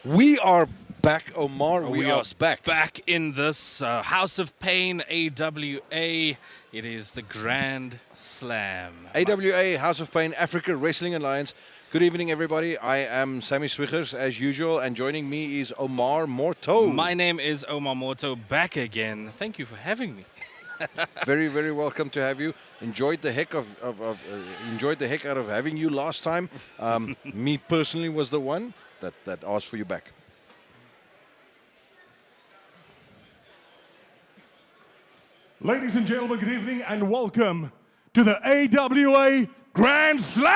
We are back, Omar. We are back in this House of Pain, AWA. It is the Grand Slam. AWA, House of Pain, Africa Wrestling Alliance. Good evening, everybody. I am Sammy Swiggers, as usual, and joining me is Omar Morto. My name is Omar Morto, back again. Thank you for having me. Very, very welcome to have you. Enjoyed the heck out of having you last time. Me personally was the one that asked for you back. Ladies and gentlemen, good evening and welcome to the AWA Grand Slam!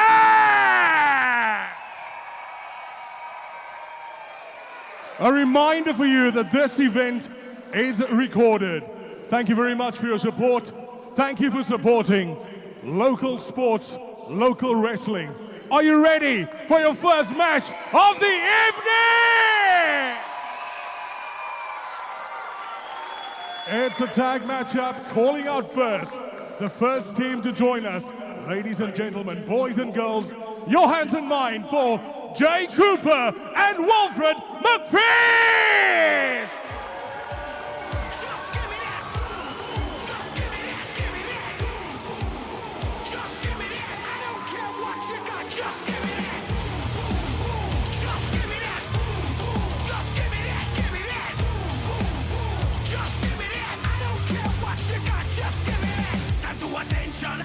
A reminder for you that this event is recorded. Thank you very much for your support. Thank you for supporting local sports, local wrestling. Are you ready for your first match of the evening? It's a tag matchup. Calling out first, the first team to join us. Ladies and gentlemen, boys and girls, your hands in mind for Jay Cooper and Wilfred McFish!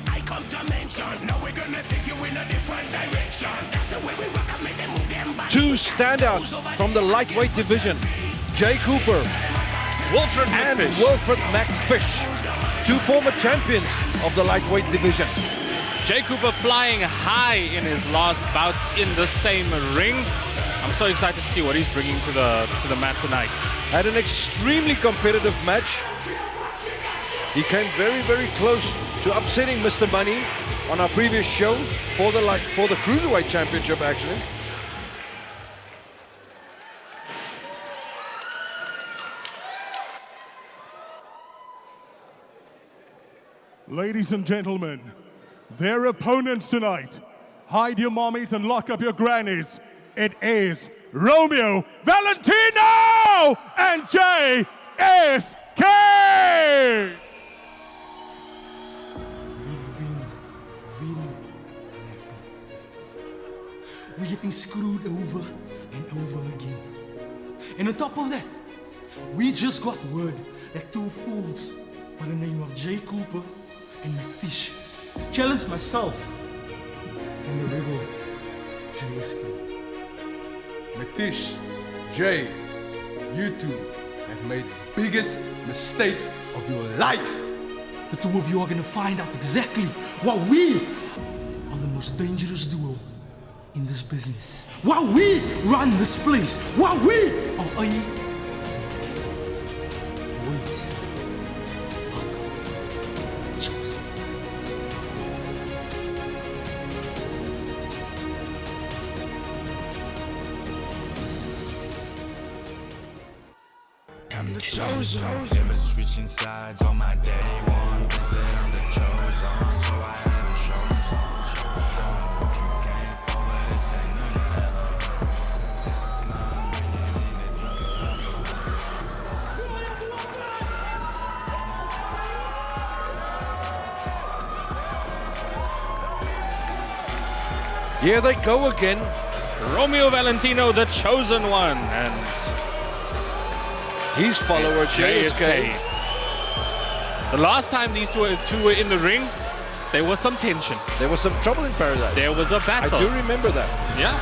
I come to mention. Now we're gonna take you in a different direction. That's the way we rock and make them move them back. Two standouts from the lightweight division, Jay Cooper and Wilfred McFish, two former champions of the lightweight division. Jay Cooper flying high in his last bouts in the same ring. I'm so excited to see what he's bringing to the mat tonight. Had an extremely competitive match. He came very, very close to upsetting Mr. Money on our previous show for the Cruiserweight Championship, actually. Ladies and gentlemen, their opponents tonight. Hide your mommies and lock up your grannies. It is Romeo, Valentino, and JSK! We're getting screwed over and over again. And on top of that, we just got word that two fools by the name of Jay Cooper and McFish challenged myself and the rebel JSK. McFish, Jay, you two have made the biggest mistake of your life. The two of you are gonna find out exactly why we are the most dangerous duo in this business. Why we run this place. Why we are boys. I'm the chosen. Never switching sides on my day one. They said I'm the chosen, so I had to show some. What you came for, but this ain't none of that. This is not Here they go again. Romeo Valentino, the chosen one, and His follower, JSK. The last time these two were in the ring, there was some tension. There was some trouble in Paradise. There was a battle. I do remember that. Yeah.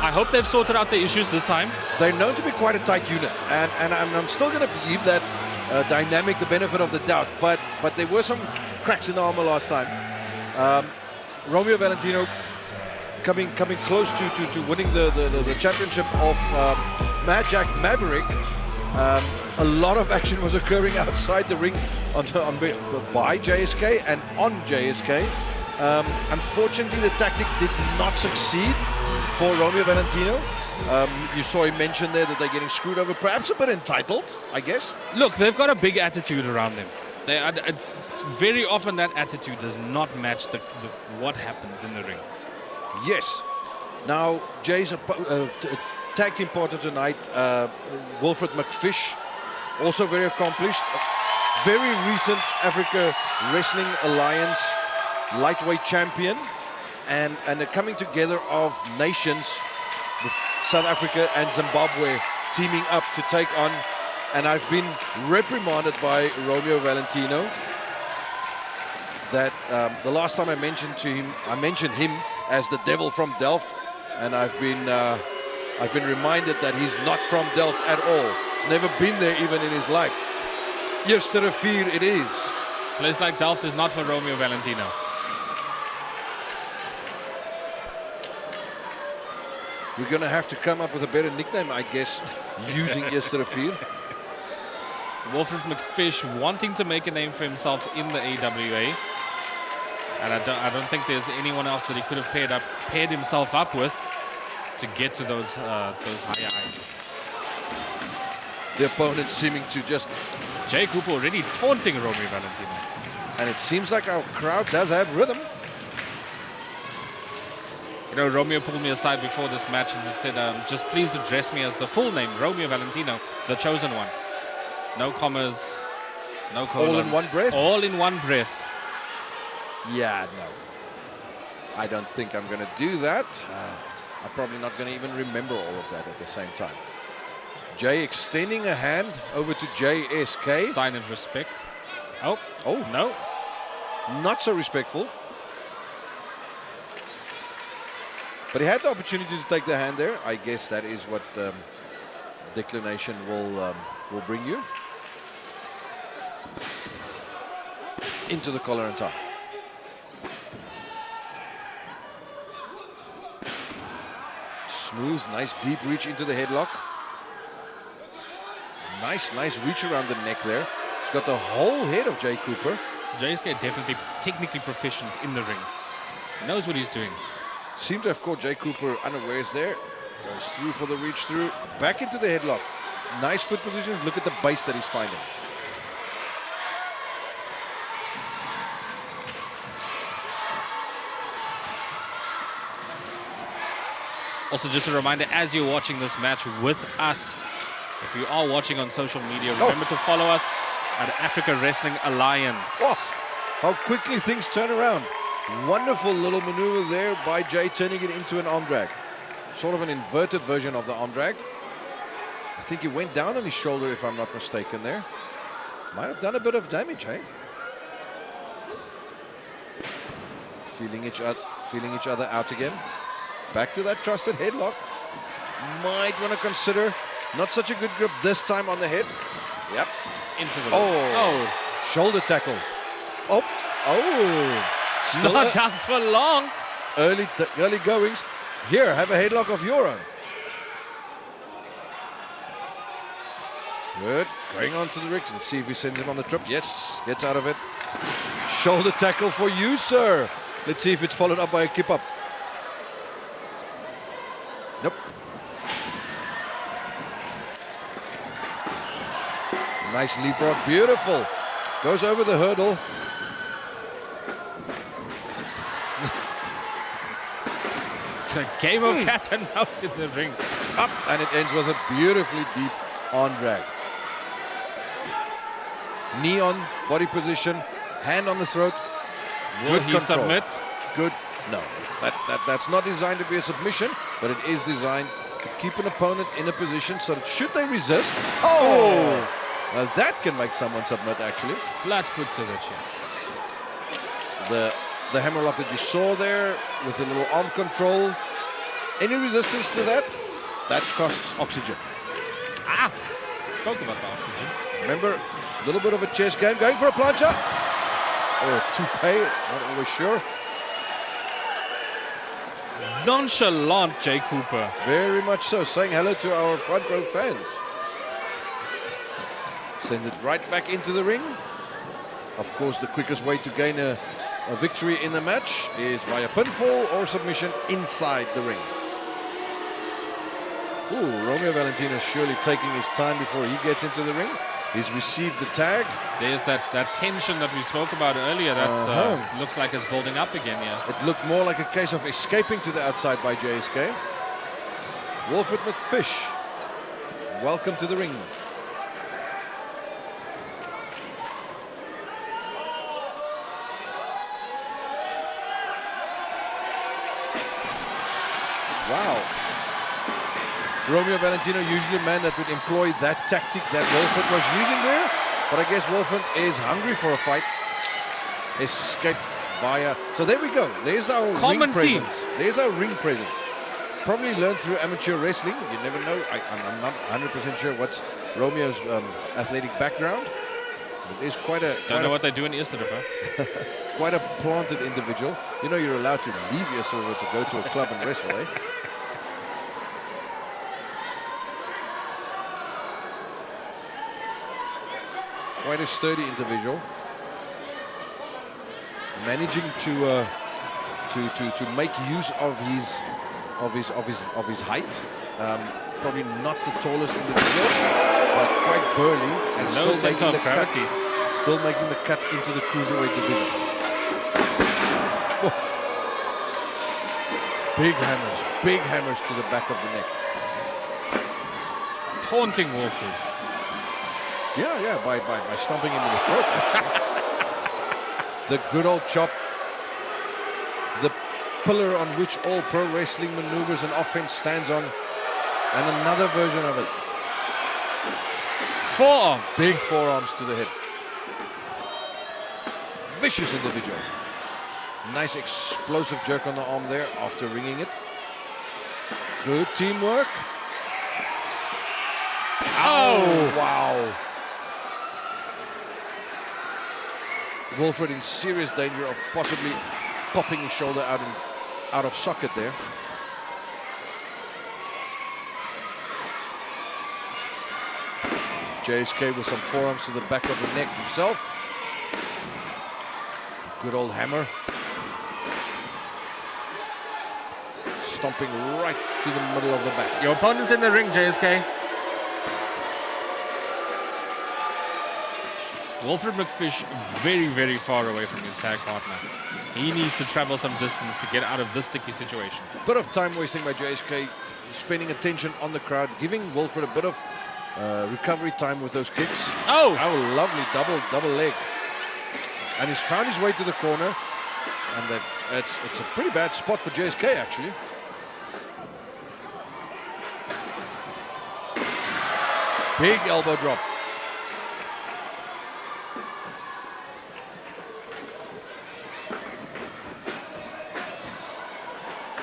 I hope they've sorted out the issues this time. They're known to be quite a tight unit, and I'm still going to give that dynamic the benefit of the doubt, but there were some cracks in the armor last time. Romeo Valentino coming close to winning the championship of Jack Maverick. A lot of action was occurring outside the ring by JSK and on JSK. Unfortunately, the tactic did not succeed for Romeo Valentino. You saw him mention there that they're getting screwed over, perhaps a bit entitled, I guess. Look, they've got a big attitude around them. It's very often that attitude does not match what happens in the ring. Yes. Now, Jay's tag team partner tonight, Wilfred McFish, also very accomplished. Very recent Africa Wrestling Alliance lightweight champion, and the coming together of nations with South Africa and Zimbabwe teaming up to take on, and I've been reprimanded by Romeo Valentino that the last time I mentioned him as the devil from Delft, and I've been reminded that he's not from Delft at all. He's never been there even in his life. Eerste Rivier it is. A place like Delft is not for Romeo Valentino. We're going to have to come up with a better nickname, I guess, using Eerste Rivier. Wilfred McFish wanting to make a name for himself in the AWA. And I don't think there's anyone else that he could have paired himself up with to get to those higher heights. The opponent seeming to just... Jay Cooper already taunting Romeo Valentino. And it seems like our crowd does have rhythm. You know, Romeo pulled me aside before this match and he said, just please address me as the full name, Romeo Valentino, the chosen one. No commas, no colons. All in one breath? All in one breath. Yeah, no. I don't think I'm going to do that. I'm probably not going to even remember all of that at the same time. Jay extending a hand over to JSK. Sign of respect. Oh, no. Not so respectful. But he had the opportunity to take the hand there. I guess that is what declination will bring you. Into the collar and tie. Smooth, nice deep reach into the headlock. Nice reach around the neck there. He's got the whole head of Jay Cooper. JSK definitely technically proficient in the ring. Knows what he's doing. Seemed to have caught Jay Cooper unawares there. Goes through for the reach through. Back into the headlock. Nice foot position. Look at the base that he's finding. Also, just a reminder, as you're watching this match with us, if you are watching on social media, remember to follow us at Africa Wrestling Alliance. Oh, how quickly things turn around. Wonderful little maneuver there by Jay, turning it into an arm drag. Sort of an inverted version of the arm drag. I think he went down on his shoulder, if I'm not mistaken there. Might have done a bit of damage, hey? Feeling each other out again. Back to that trusted headlock. Might want to consider not such a good grip this time on the head. Yep. Into the Shoulder tackle. Still not down for long. Early goings. Here, have a headlock of your own. Good. Going on to the Ricks. Let's see if he sends him on the trip. Yes, gets out of it. Shoulder tackle for you, sir. Let's see if it's followed up by a kip up. Nope. Nice leapfrog. Beautiful. Goes over the hurdle. It's a game of cat and mouse in the ring. Up, and it ends with a beautifully deep arm drag. Knee on, body position, hand on the throat. Will he submit? Good. No, that's not designed to be a submission, but it is designed to keep an opponent in a position so that should they resist, now that can make someone submit actually. Flat foot to the chest. The hammerlock that you saw there with the little arm control. Any resistance to that? That costs oxygen. Spoke about the oxygen. Remember, a little bit of a chest game. Going for a plancha. Or a toupee, not always sure. Nonchalant Jay Cooper. Very much so, saying hello to our front row fans. Sends it right back into the ring. Of course, the quickest way to gain a victory in the match is via pinfall or submission inside the ring. Ooh, Romeo Valentino is surely taking his time before he gets into the ring. He's received the tag. There's that tension that we spoke about earlier. That's looks like it's building up again. Yeah. It looked more like a case of escaping to the outside by JSK. Wilfred McFish, welcome to the ring. Wow. Romeo Valentino, usually a man that would employ that tactic that Wilfred was using there. But I guess Wilfred is hungry for a fight. Escape via... So there we go. There's our ring presence. There's our ring presence. Probably learned through amateur wrestling. You never know. I'm not 100% sure what's Romeo's athletic background. It is quite a... Don't know what they do in Easterdorp, huh? Quite a planted individual. You know you're allowed to leave your silver to go to a club and wrestle, eh? Quite a sturdy individual. managing to make use of his height. Probably not the tallest individual, but quite burly and No still center making of the gravity. cut. Still making the cut into the cruiserweight division. Oh. Big hammers to the back of the neck. Taunting Wolford. Yeah, by stomping him in the throat. The good old chop. The pillar on which all pro wrestling maneuvers and offense stands on. And another version of it. Forearm. Big forearms to the head. Vicious individual. Nice explosive jerk on the arm there after ringing it. Good teamwork. Oh, wow. Wolford in serious danger of possibly popping his shoulder out of socket there. JSK with some forearms to the back of the neck himself. Good old hammer. Stomping right to the middle of the back. Your opponent's in the ring, JSK. Wilfred McFish very, very far away from his tag partner. He needs to travel some distance to get out of this sticky situation. Bit of time wasting by JSK, spending attention on the crowd, giving Wilfred a bit of recovery time with those kicks. Oh! Oh, lovely double leg. And he's found his way to the corner. And it's a pretty bad spot for JSK, actually. Big elbow drop.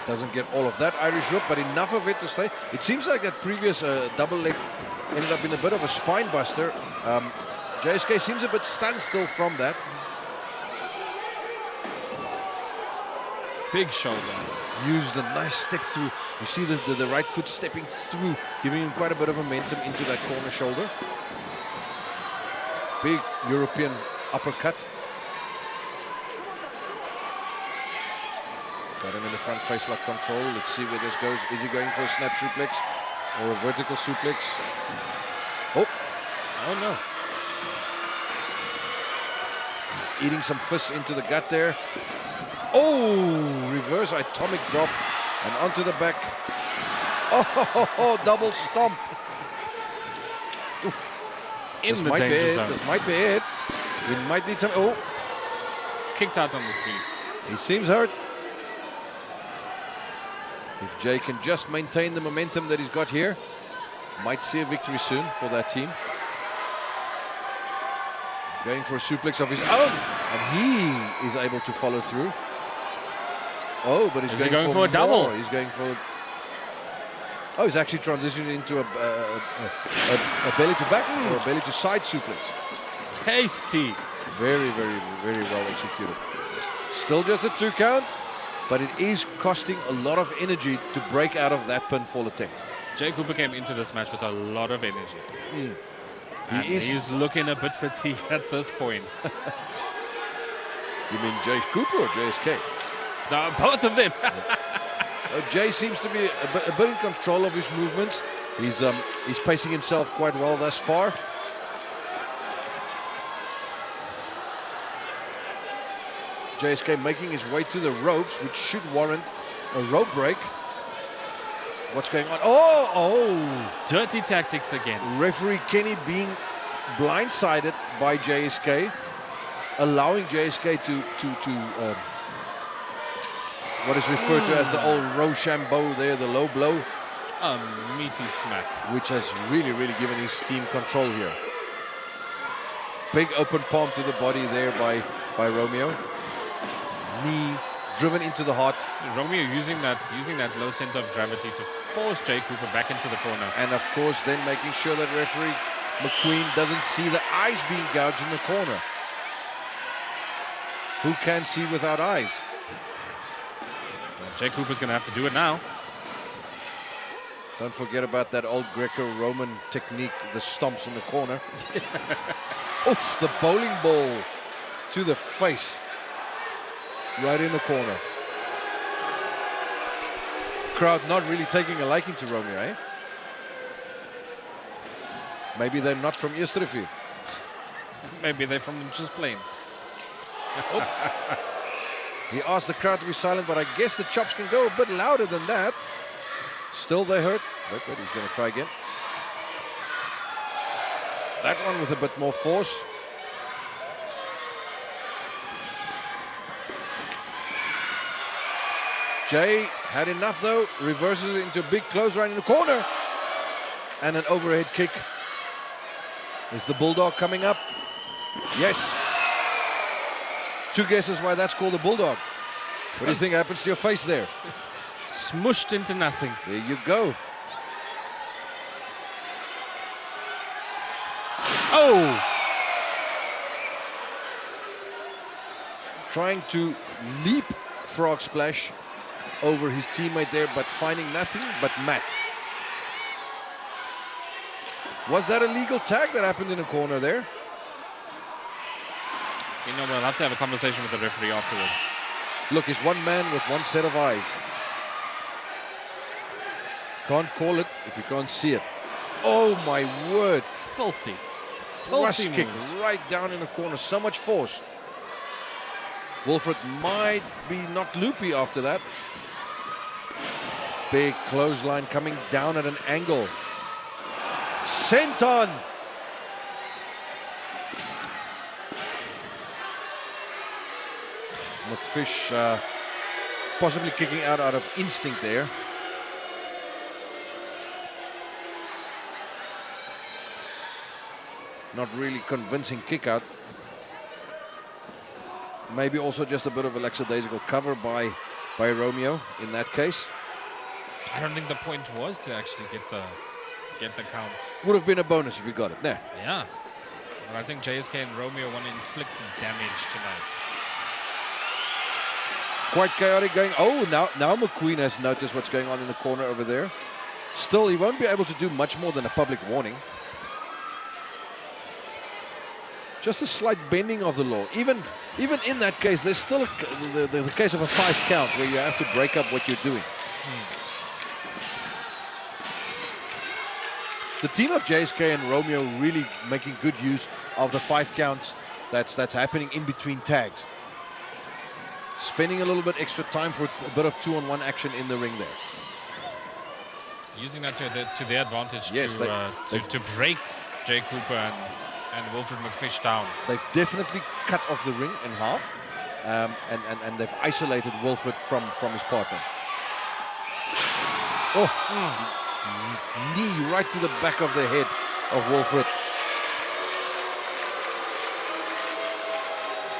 Doesn't get all of that Irish whip, but enough of it to stay. It seems like that previous double leg ended up in a bit of a spine buster. JSK seems a bit standstill from that. Big shoulder. Used a nice step through. You see the right foot stepping through, giving him quite a bit of momentum into that corner shoulder. Big European uppercut. Got him in the front face lock control. Let's see where this goes. Is he going for a snap suplex or a vertical suplex? Oh. Oh no. Eating some fists into the gut there. Oh, reverse atomic drop and onto the back. Oh, double stomp. Oof. In the danger zone. This might be it. We might need some. Oh, Kicked out on the screen. he seems hurt. If Jay can just maintain the momentum that he's got here, might see a victory soon for that team. Going for a suplex of his own, and he is able to follow through. Oh, but he's going for a double? more. He's going for. Oh, he's actually transitioning into a belly to back or a belly to side suplex. Tasty. Very, very, very well executed. Still just a 2 count, but it is costing a lot of energy to break out of that pinfall attempt. Jay Cooper came into this match with a lot of energy. And He is. he's looking a bit fatigued at this point. You mean Jay Cooper or JSK? No, both of them. Jay seems to be a bit in control of his movements. He's pacing himself quite well thus far. JSK making his way to the ropes, which should warrant a rope break. What's going on? Oh! Dirty tactics again. Referee Kenny being blindsided by JSK, allowing JSK to what is referred to as the old Rochambeau there, the low blow, A meaty smack. which has really, really given his team control here. Big open palm to the body there by Romeo. Knee driven into the heart. Romeo using that low center of gravity to force Jay Cooper back into the corner. And of course then making sure that referee McQueen doesn't see the eyes being gouged in the corner. Who can see without eyes? Jay Cooper's going to have to do it now. Don't forget about that old Greco-Roman technique, the stomps in the corner. Oof, the bowling ball to the face. right in the corner. Crowd not really taking a liking to Romeo, eh? Maybe they're not from Eerste. Maybe they're from just plain. He asked the crowd to be silent, but I guess the chops can go a bit louder than that. Still they hurt. Wait, he's going to try again. That one with a bit more force. Jay had enough though, reverses it into a big close right in the corner. And an overhead kick. Is the Bulldog coming up? Yes. 2 guesses why that's called a Bulldog. What do you think happens to your face there? It's smushed into nothing. There you go. Oh! Trying to leap frog splash over his teammate there, but finding nothing but mat. Was that a legal tag that happened in the corner there? You know, we'll have to have a conversation with the referee afterwards. Look, it's one man with one set of eyes. Can't call it if you can't see it. Oh my word. Filthy. Thrust Filthy kick moves. right down in the corner. So much force. Wilfred might be not loopy after that. Big clothesline coming down at an angle. Sent on. McFish possibly kicking out of instinct there. Not really convincing kick out. Maybe also just a bit of a lackadaisical cover by Romeo in that case. I don't think the point was to actually get the count. Would have been a bonus if you got it. Nah. Yeah. But I think JSK and Romeo want to inflict damage tonight. Quite chaotic going. Oh, now McQueen has noticed what's going on in the corner over there. Still, he won't be able to do much more than a public warning. Just a slight bending of the law. Even in that case, there's still the case of a 5 count where you have to break up what you're doing. The team of JSK and Romeo really making good use of the 5 counts that's happening in between tags. Spending a little bit extra time for a bit of 2-on-1 action in the ring there. Using that to their advantage, yes, to break Jay Cooper and Wilfred McFish down. They've definitely cut off the ring in half, and they've isolated Wilfred from his partner. Oh, knee right to the back of the head of Wilfred.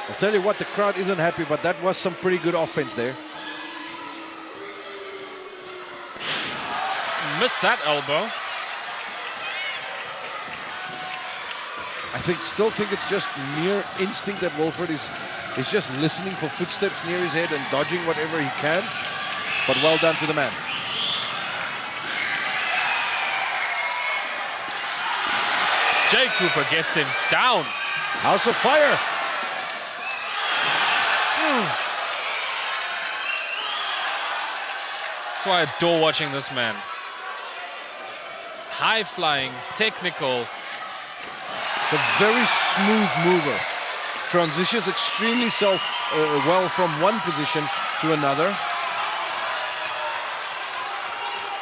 I'll tell you what, the crowd isn't happy, but that was some pretty good offense there. Missed that elbow. Still think it's just mere instinct that Wilfred is just listening for footsteps near his head and dodging whatever he can. But well done to the man. Jay Cooper gets him down. House of Fire. That's why I adore watching this man. High flying, technical. It's a very smooth mover. Transitions extremely well from one position to another.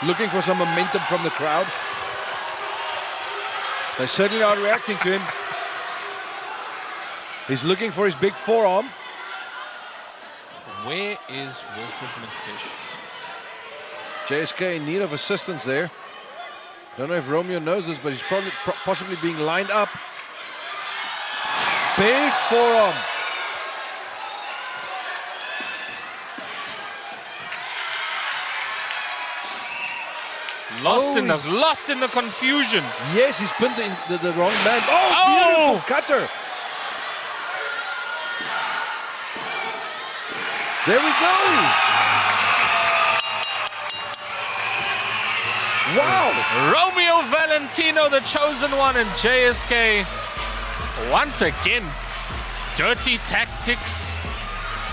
Looking for some momentum from the crowd. They certainly are reacting to him. He's looking for his big forearm. Where is Wilfred McFish? JSK in need of assistance there. Don't know if Romeo knows this, but he's probably possibly being lined up. Big forearm. Lost in the confusion. Yes, he's pinned the wrong man. Oh, beautiful cutter. There we go. Wow. Romeo Valentino, the chosen one, and JSK once again. Dirty tactics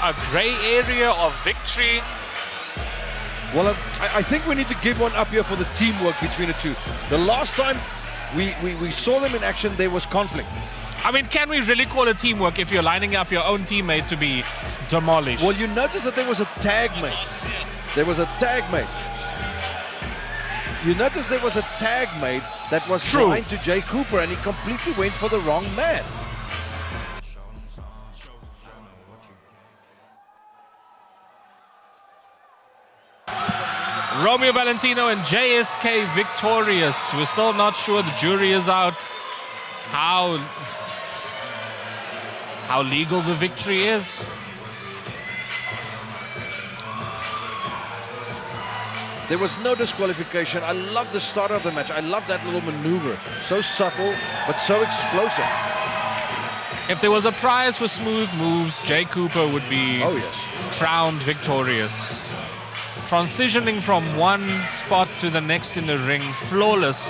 a grey area of victory. Well, I think we need to give one up here for the teamwork between the two. The last time we saw them in action, there was conflict. I mean, can we really call it teamwork if you're lining up your own teammate to be demolished? Well, you notice that there was a tag mate. There was a tag mate. You notice there was a tag mate that was trying to Jay Cooper, and he completely went for the wrong man. Romeo Valentino and JSK victorious. We're still not sure. The jury is out. How legal the victory is. There was no disqualification. I love the start of the match. I love that little maneuver. So subtle, but so explosive. If there was a prize for smooth moves, Jay Cooper would be crowned victorious. Transitioning from one spot to the next in the ring, flawless.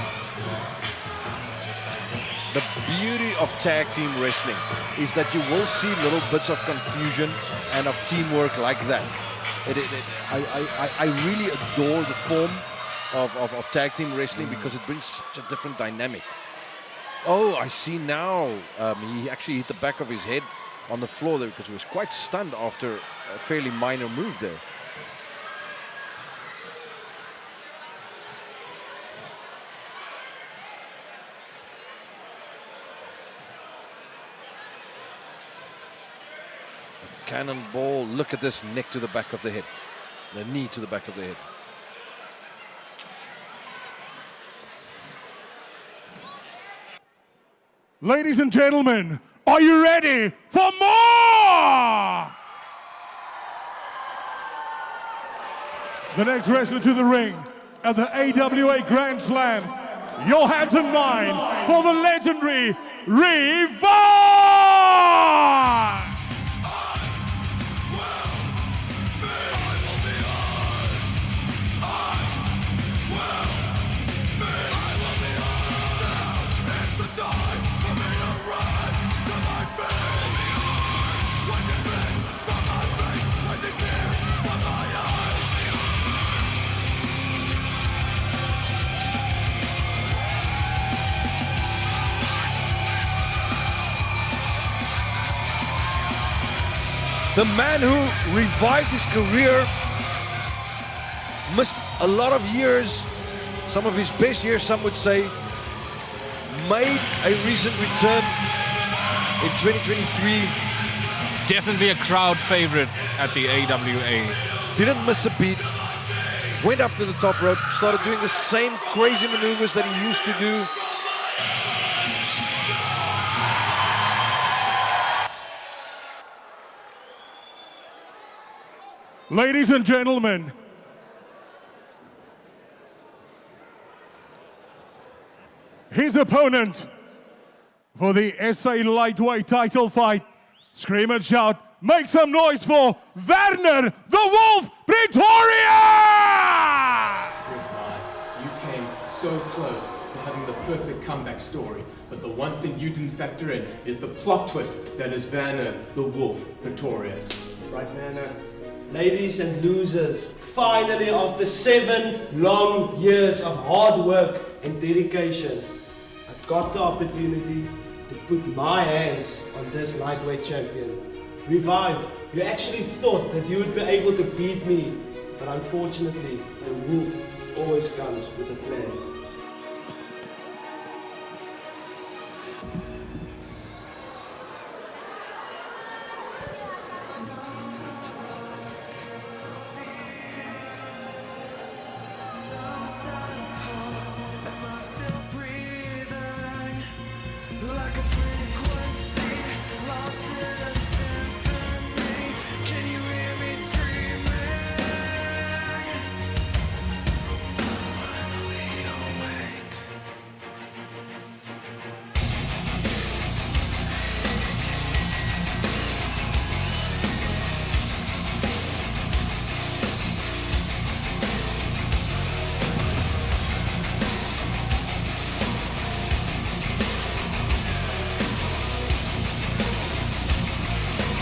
The beauty of tag team wrestling is that you will see little bits of confusion and of teamwork like that. I really adore the form of tag team wrestling because it brings such a different dynamic. Oh, I see now. He actually hit the back of his head on the floor there because he was quite stunned after a fairly minor move there. Cannonball, look at this neck to the back of the head, the knee to the back of the head. Ladies and gentlemen, are you ready for more? The next wrestler to the ring at the AWA Grand Slam, your hands and mine for the legendary Revyv! The man who revived his career, missed a lot of years, some of his best years, some would say, made a recent return in 2023. Definitely a crowd favorite at the AWA. Didn't miss a beat, went up to the top rope, started doing the same crazy maneuvers that he used to do. Ladies and gentlemen, his opponent for the SA Lightweight title fight, scream and shout, make some noise for Werner, the Wolf, Pretorious! You came so close to having the perfect comeback story, but the one thing you didn't factor in is the plot twist that is Werner, the Wolf, Pretorious. Right, Werner? Ladies and losers, finally after 7 long years of hard work and dedication, I got the opportunity to put my hands on this lightweight champion. Revyv, you actually thought that you would be able to beat me, but unfortunately, the wolf always comes with a plan.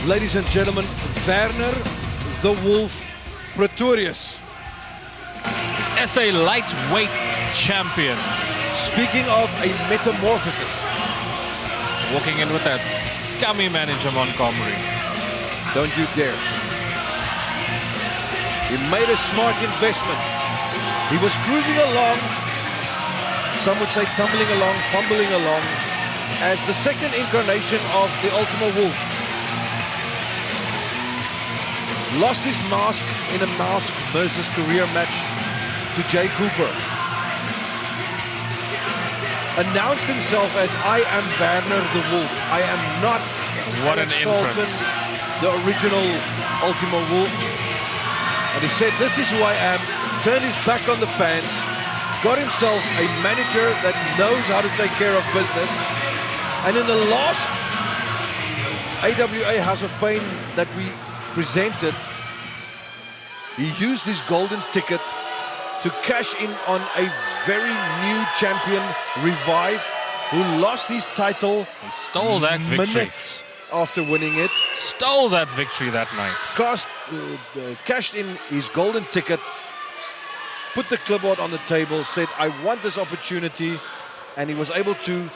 Ladies and gentlemen, Werner, the Wolf, Pretorious. SA Lightweight Champion. Speaking of a metamorphosis. Walking in with that scummy manager Montgomery. Don't you dare. He made a smart investment. He was cruising along, some would say tumbling along, fumbling along, as the second incarnation of the Ultima Wolf. Lost his mask in a mask versus career match to Jay Cooper. Announced himself as I am Werner the Wolf. I am not What an Alex Carlson, entrance. the original Ultima Wolf. And he said, this is who I am, turned his back on the fans, got himself a manager that knows how to take care of business. And in the last AWA House of Pain that we presented, he used his golden ticket to cash in on a very new champion, Revyv, who lost his title. He stole that victory. Minutes after winning it. Stole that victory that night. Cashed in his golden ticket, put the clipboard on the table, said, I want this opportunity, and he was able to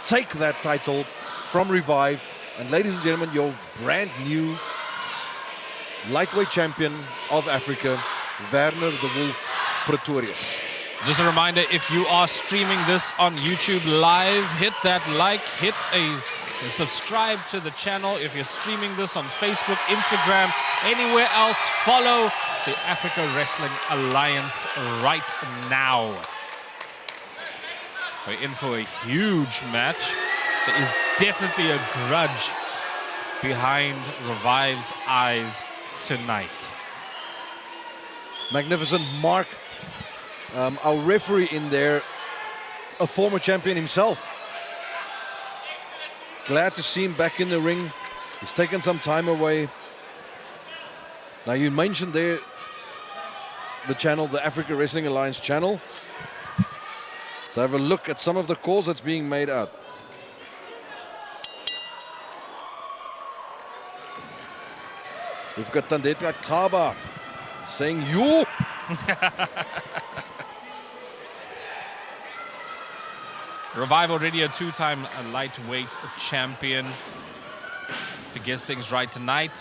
take that title from Revyv. And ladies and gentlemen, your brand new lightweight champion of Africa, Werner the Wolf Pretorious. Just a reminder, if you are streaming this on YouTube live, hit that like, hit a subscribe to the channel. If you're streaming this on Facebook, Instagram, anywhere else, follow the Africa Wrestling Alliance right now. We're in for a huge match. There is definitely a grudge behind Revyv's eyes tonight. Magnificent Mark, our referee in there, a former champion himself. Glad to see him back in the ring. He's taken some time away. Now you mentioned there the channel, the Africa Wrestling Alliance channel. So have a look at some of the calls that's being made out. We've got Tandeta Kaba saying you. Revyv already a two-time lightweight champion. If he gets things right tonight.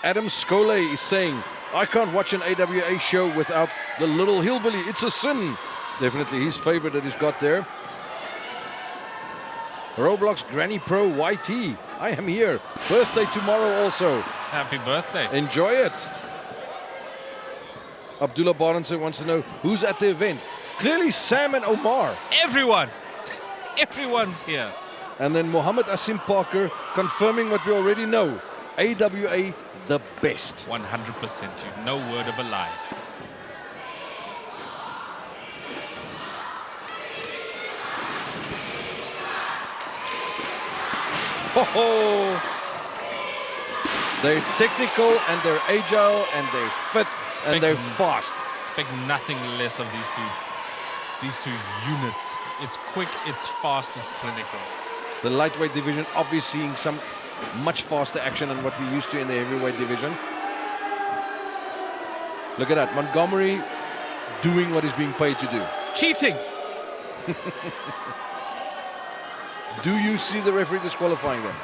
Adam Scole is saying, I can't watch an AWA show without the little hillbilly. It's a sin. Definitely his favorite that he's got there. Roblox Granny Pro YT. I am here. Birthday tomorrow also. Happy birthday. Enjoy it. Abdullah Barense wants to know who's at the event. Clearly Sam and Omar. Everyone. Everyone's here. And then Mohammed Asim Parker confirming what we already know. AWA the best. 100%. No word of a lie. Ho-ho! They're technical and they're agile and they're fit and they're fast. Expect nothing less of these two units. It's quick, it's fast, it's clinical. The lightweight division obviously seeing some much faster action than what we're used to in the heavyweight division. Look at that, Montgomery doing what he's being paid to do. Cheating! Do you see the referee disqualifying them?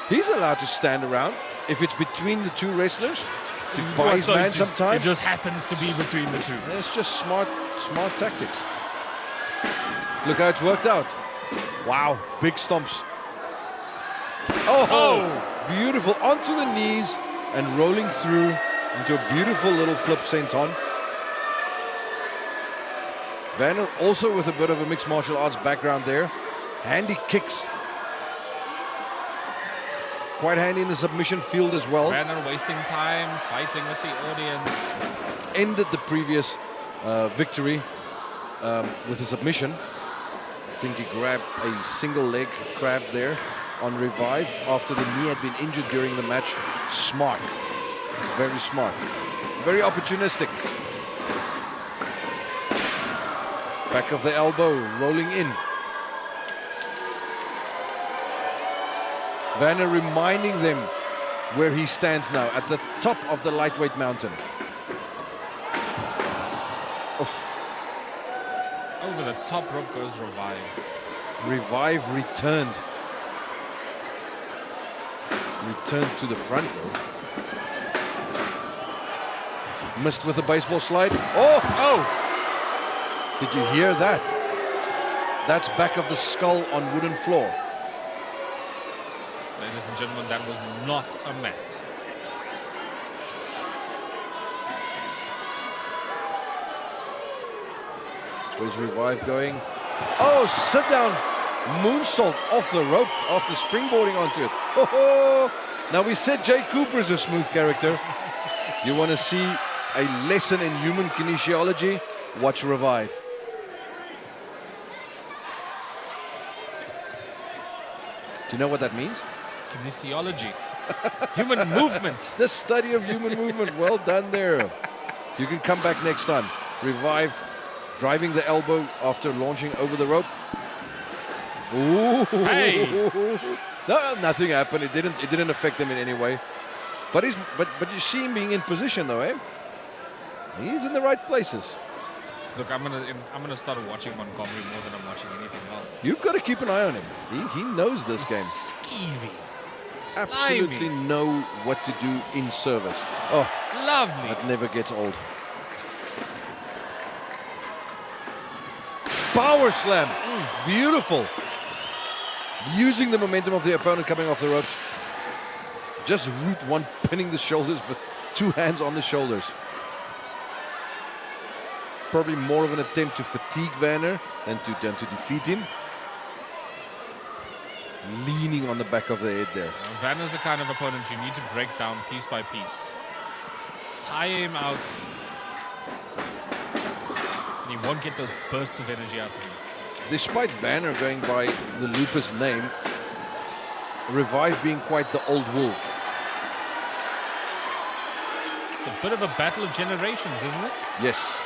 He's allowed to stand around if it's between the two wrestlers to buy his man some time. It just happens to be between the two. It's just smart tactics. Look how it's worked out. Wow, big stomps. Oh, beautiful. Onto the knees and rolling through into a beautiful little flip senton. Werner also with a bit of a mixed martial arts background there. Handy kicks. Quite handy in the submission field as well. Werner wasting time, fighting with the audience. Ended the previous victory with a submission. I think he grabbed a single leg crab there on Revyv after the knee had been injured during the match. Smart. Very smart. Very opportunistic. Back of the elbow, rolling in. Werner reminding them where he stands now, at the top of the lightweight mountain. Over the top rope goes Revyv. Revyv returned to the front row. Missed with a baseball slide. Oh! Did you hear that? That's back of the skull on wooden floor. Ladies and gentlemen, that was not a mat. Where's Revyv going? Oh, sit down. Moonsault off the rope after springboarding onto it. Oh, now we said Jay Cooper is a smooth character. You want to see a lesson in human kinesiology? Watch Revyv. Do you know what that means? Kinesiology. Human movement. The study of human movement. Well done there. You can come back next time. Revyv driving the elbow after launching over the rope. Ooh. Hey. No, nothing happened. It didn't affect him in any way. But you see him being in position though, eh? He's in the right places. Look, I'm gonna start watching Montgomery more than I'm watching anything else. You've got to keep an eye on him. He knows this game. Skeevy. Absolutely Slimy. know what to do in service. Oh, Lovely. that never gets old. Power slam. Beautiful. Using the momentum of the opponent coming off the ropes. Just root one, pinning the shoulders with two hands on the shoulders. Probably more of an attempt to fatigue Werner than to defeat him. Leaning on the back of the head there. Werner's the kind of opponent you need to break down piece by piece. Tire him out. And you won't get those bursts of energy out of him. Despite Werner going by the Lupus name, Revyv being quite the old wolf. It's a bit of a battle of generations, isn't it? Yes.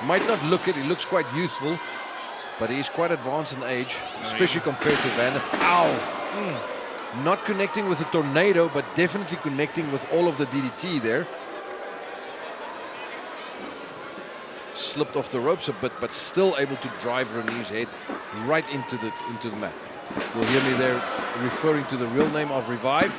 Might not look it, he looks quite youthful, but he's quite advanced in age, especially compared to Werner. Ow! Not connecting with the tornado, but definitely connecting with all of the DDT there. Slipped off the ropes a bit, but still able to drive Renee's head right into the mat. You'll hear me there referring to the real name of Revyv.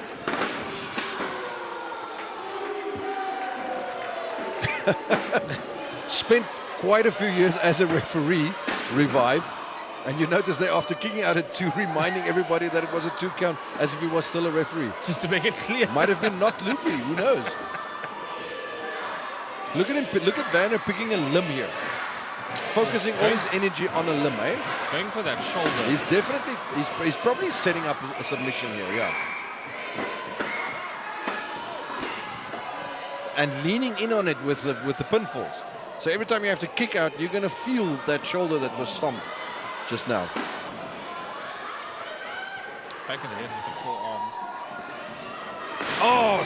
Spent quite a few years as a referee, Revyv, and you notice there after kicking out at 2, reminding everybody that it was a 2 count as if he was still a referee. Just to make it clear. Might have been not loopy, who knows? Look at him, look at Werner picking a limb here. Focusing all his energy on a limb, eh? Going for that shoulder. He's definitely, he's probably setting up a submission here, yeah. And leaning in on it with the pinfalls. So every time you have to kick out, you're going to feel that shoulder that was stomped just now. Back of the head with the forearm. Oh,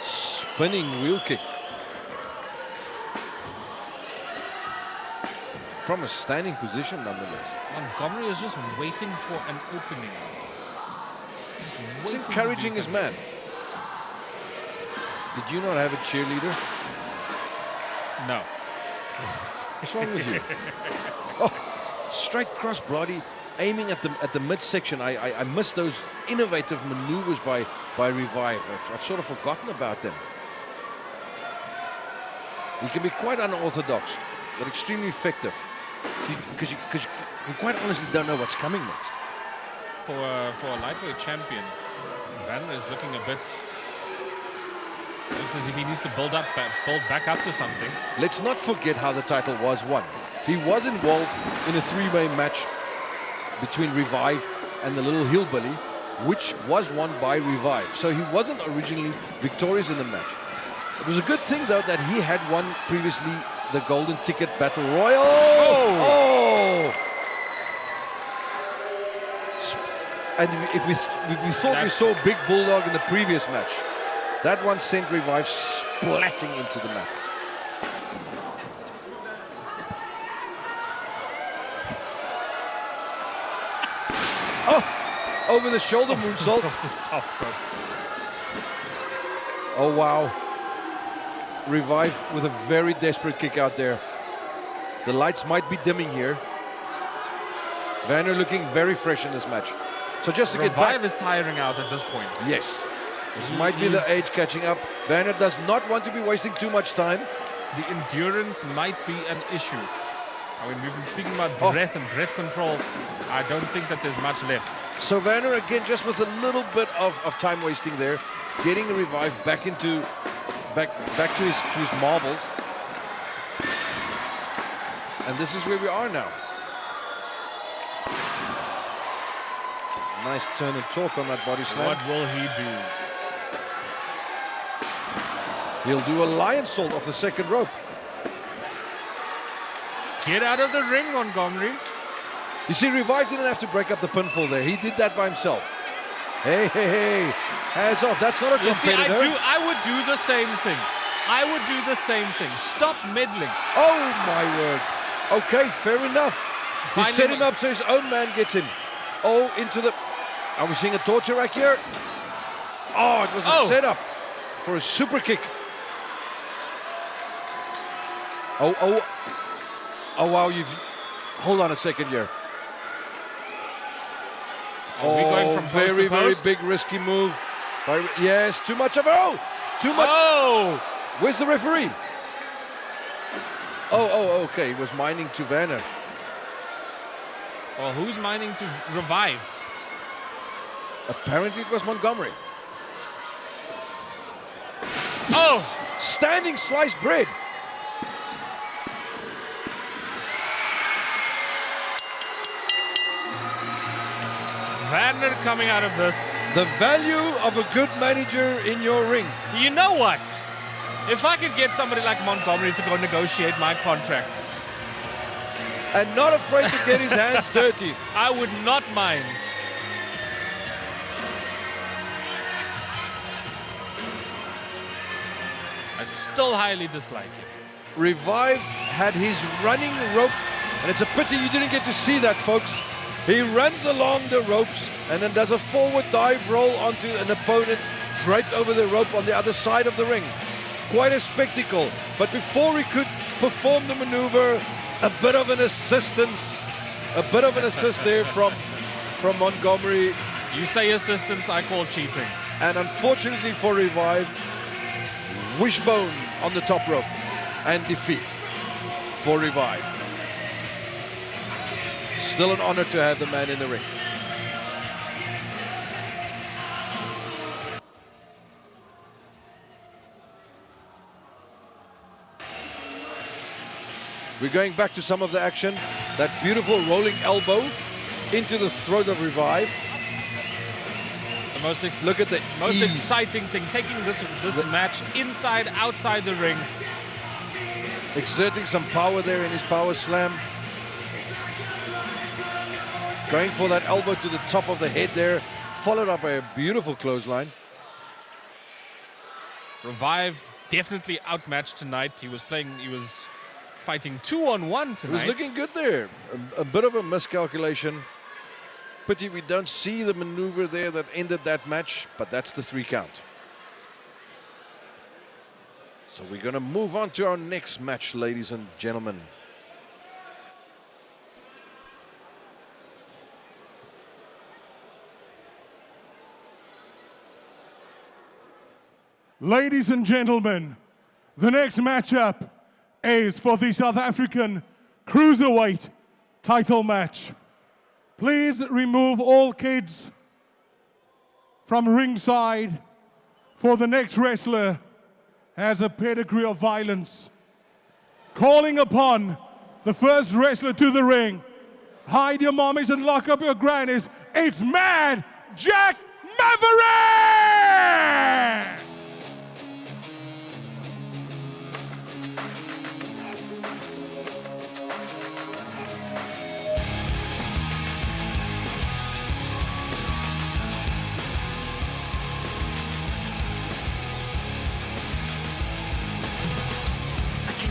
spinning wheel kick. From a standing position, nonetheless. Montgomery is just waiting for an opening. He's encouraging his man. Did you not have a cheerleader? No. What's wrong with you? Oh, straight cross body, aiming at the midsection. I missed those innovative maneuvers by Revyv. I've sort of forgotten about them. He can be quite unorthodox, but extremely effective. Because you quite honestly don't know what's coming next. For a lightweight champion, Werner is looking a bit. Looks as if he needs to build back up to something. Let's not forget how the title was won. He was involved in a 3-way match between Revyv and the little hillbilly, which was won by Revyv. So he wasn't originally victorious in the match. It was a good thing, though, that he had won previously the Golden Ticket Battle Royal. Oh! And if we thought we saw Big Bulldog in the previous match, that one sent Revyv splatting into the mat. Oh! Over the shoulder moonsault. Off the top rope. Oh, wow. Revyv with a very desperate kick out there. The lights might be dimming here. Werner looking very fresh in this match. So just to get back. Revyv is tiring out at this point. Yes. This might be the age catching up. Werner does not want to be wasting too much time. The endurance might be an issue. I mean, we've been speaking about breath and breath control. I don't think that there's much left. So Werner again just with a little bit of time wasting there, getting Revyv back to his marbles. And this is where we are now. Nice turn and torque on that body slam. What will he do? He'll do a lion salt off the second rope. Get out of the ring, Montgomery. You see, Revyv didn't have to break up the pinfall there. He did that by himself. Hey, hey, hey. Hands off. That's not a competitor. You see, I would do the same thing. I would do the same thing. Stop meddling. Oh, my word. Okay, fair enough. He set him up so his own man gets him. Oh, into the... Are we seeing a torture rack here? Oh, it was a setup for a super kick. Oh, wow, hold on a second here. Are we going from very, very big risky move. Yes, too much of too much. Oh! Where's the referee? Oh, okay, he was minding to Werner. Well, who's minding to Revyv? Apparently it was Montgomery. Oh! Standing sliced bread. Werner coming out of this. The value of a good manager in your ring. You know what? If I could get somebody like Montgomery to go negotiate my contracts. And not afraid to get his hands dirty. I would not mind. I still highly dislike it. Revyv had his running rope, and it's a pity you didn't get to see that, folks. He runs along the ropes and then does a forward dive roll onto an opponent draped over the rope on the other side of the ring. Quite a spectacle. But before he could perform the maneuver, a bit of an assist there from Montgomery. You say assistance, I call cheating. And unfortunately for Revyv, wishbone on the top rope and defeat for Revyv. Still an honor to have the man in the ring. We're going back to some of the action. That beautiful rolling elbow into the throat of Revyv. The most Look at the most ease. exciting thing, taking this match inside, outside the ring. Exerting some power there in his power slam. Going for that elbow to the top of the head there, followed up by a beautiful clothesline. Revyv definitely outmatched tonight. He was fighting 2-on-1 tonight. He was looking good there. A bit of a miscalculation. Pity we don't see the maneuver there that ended that match, but that's the 3 count. So we're going to move on to our next match, ladies and gentlemen. Ladies and gentlemen, the next matchup is for the South African Cruiserweight title match. Please remove all kids from ringside, for the next wrestler has a pedigree of violence. Calling upon the first wrestler to the ring. Hide your mommies and lock up your grannies. It's Mad Jack Maverick!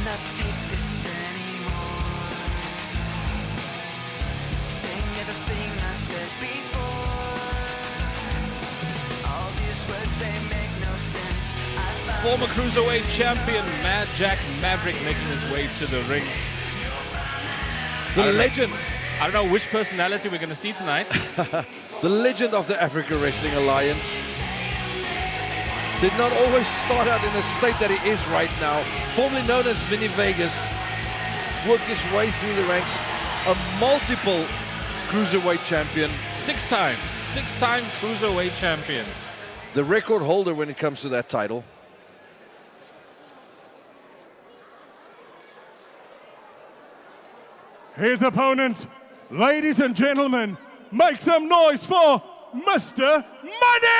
Not take this anymore. Saying everything I said before. All these words, they make no sense. I former Cruiserweight champion, Jack Maverick, making his way to the ring. The legend. I don't know which personality we're going to see tonight. The legend of the Africa Wrestling Alliance. Did not always start out in the state that he is right now. Formerly known as Vinny Vegas. Worked his way through the ranks. A multiple Cruiserweight champion. Six-time Cruiserweight champion. The record holder when it comes to that title. His opponent, ladies and gentlemen, make some noise for Mr. Money!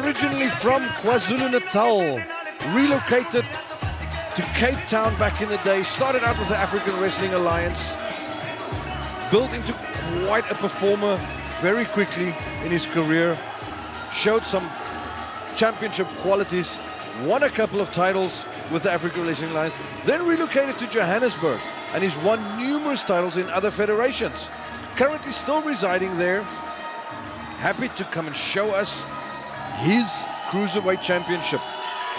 Originally from KwaZulu-Natal, relocated to Cape Town back in the day, started out with the African Wrestling Alliance, built into quite a performer very quickly in his career, showed some championship qualities, won a couple of titles with the African Wrestling Alliance, then relocated to Johannesburg, and he's won numerous titles in other federations. Currently still residing there, happy to come and show us his Cruiserweight Championship.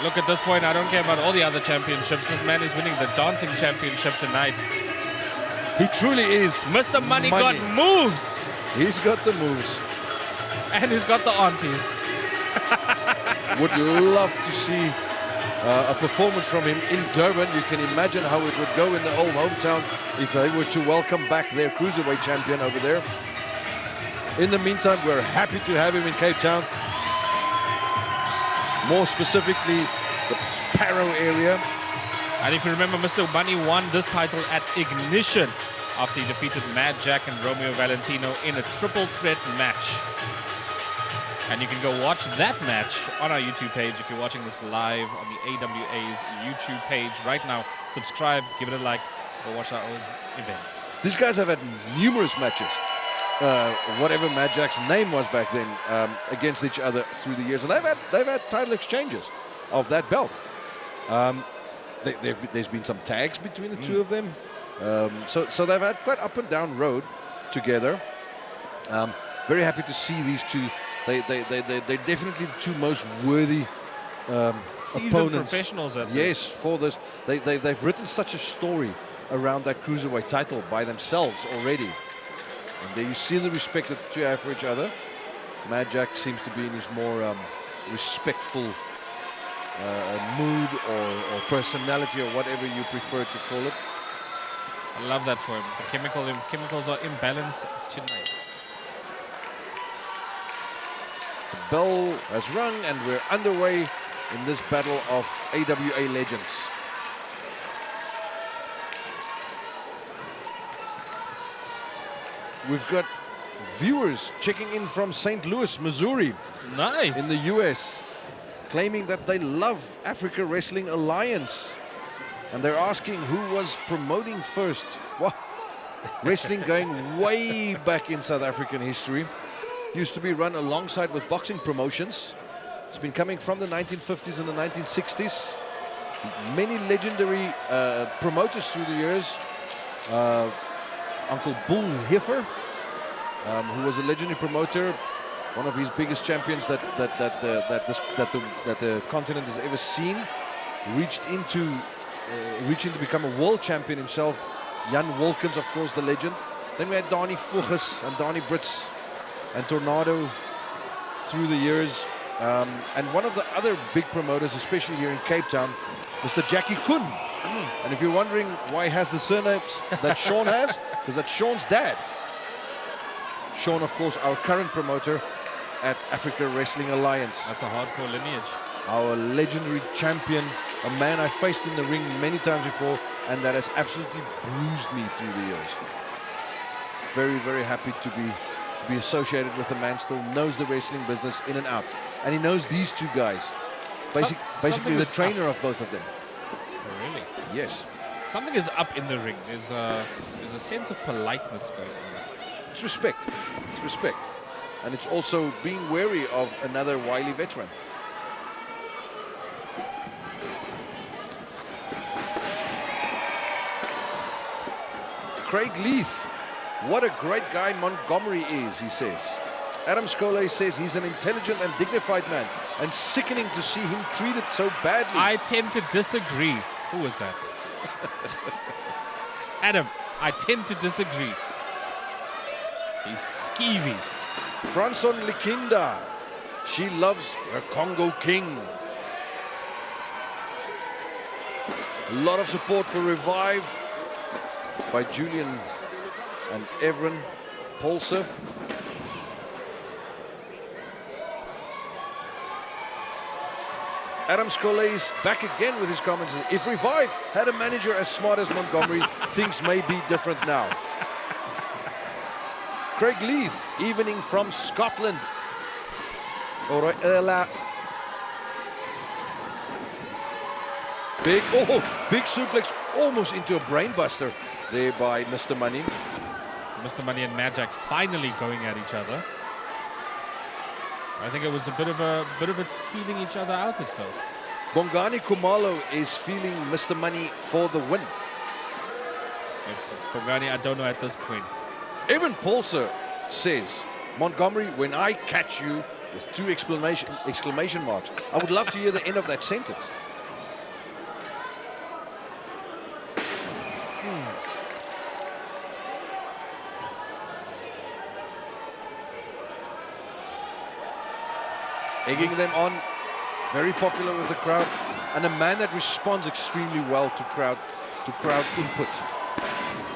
Look, at this point, I don't care about all the other championships. This man is winning the dancing championship tonight. He truly is. Mr. Money got moves. He's got the moves. And he's got the aunties. Would love to see a performance from him in Durban. You can imagine how it would go in the old hometown if they were to welcome back their Cruiserweight champion over there. In the meantime, we're happy to have him in Cape Town. More specifically, the Parow area. And if you remember, Mr. Money won this title at Ignition after he defeated Mad Jack and Romeo Valentino in a triple threat match. And you can go watch that match on our YouTube page if you're watching this live on the AWA's YouTube page right now. Subscribe, give it a like, go watch our own events. These guys have had numerous matches. Whatever Mad Jack's name was back then, against each other through the years, and they've had title exchanges of that belt. There's been some tags between the two of them, so they've had quite up and down road together. Very happy to see these two. They're definitely the two most worthy seasoned opponents. Professionals at yes, for this. They've written such a story around that Cruiserweight title by themselves already. And there you see the respect that the two have for each other. Mad Jack seems to be in his more respectful mood or personality, or whatever you prefer to call it. I love that for him. The chemicals are in balance tonight. The bell has rung and we're underway in this battle of AWA legends. We've got viewers checking in from St. Louis, Missouri. Nice. In the US, claiming that they love Africa Wrestling Alliance. And they're asking who was promoting first. Wow. Wrestling going way back in South African history. Used to be run alongside with boxing promotions. It's been coming from the 1950s and the 1960s. Many legendary promoters through the years. Uncle Bull Hiffer, who was a legendary promoter, one of his biggest champions that the continent has ever seen, reaching to become a world champion himself. Jan Wolkens, of course, the legend. Then we had Donnie Voges and Donnie Brits and Tornado through the years. And one of the other big promoters, especially here in Cape Town, Mr. Jackie Kun. And if you're wondering why he has the surnames that Sean has, because that's Sean's dad. Sean, of course, our current promoter at Africa Wrestling Alliance. That's a hardcore lineage. Our legendary champion, a man I faced in the ring many times before, and that has absolutely bruised me through the years. Very, very happy to be to be associated with a man still knows the wrestling business in and out. And he knows these two guys. Basically the trainer of both of them. Oh, really? Yes. Something is up in the ring. There's a sense of politeness going on. It's respect. It's respect. And it's also being wary of another wily veteran. Craig Leith. What a great guy Montgomery is, he says. Adam Scholey says he's an intelligent and dignified man, and sickening to see him treated so badly. I tend to disagree. Who was that? Adam, I tend to disagree. He's skeevy. Franson Likinda. She loves her Congo king. A lot of support for Revyv by Julian and Evren Polser. Adam Scholey is back again with his comments. If Revyv had a manager as smart as Montgomery, things may be different now. Craig Leith, evening from Scotland. Big suplex, almost into a brainbuster there by Mr. Money. Mr. Money and Mad Jack finally going at each other. I think it was a bit of a feeling each other out at first. Bongani Kumalo is feeling Mr. Money for the win. Bongani, I don't know at this point. Evan Polser says, Montgomery, when I catch you, with 2 exclamation marks. I would love to hear the end of that sentence. Egging them on, very popular with the crowd, and a man that responds extremely well to crowd input.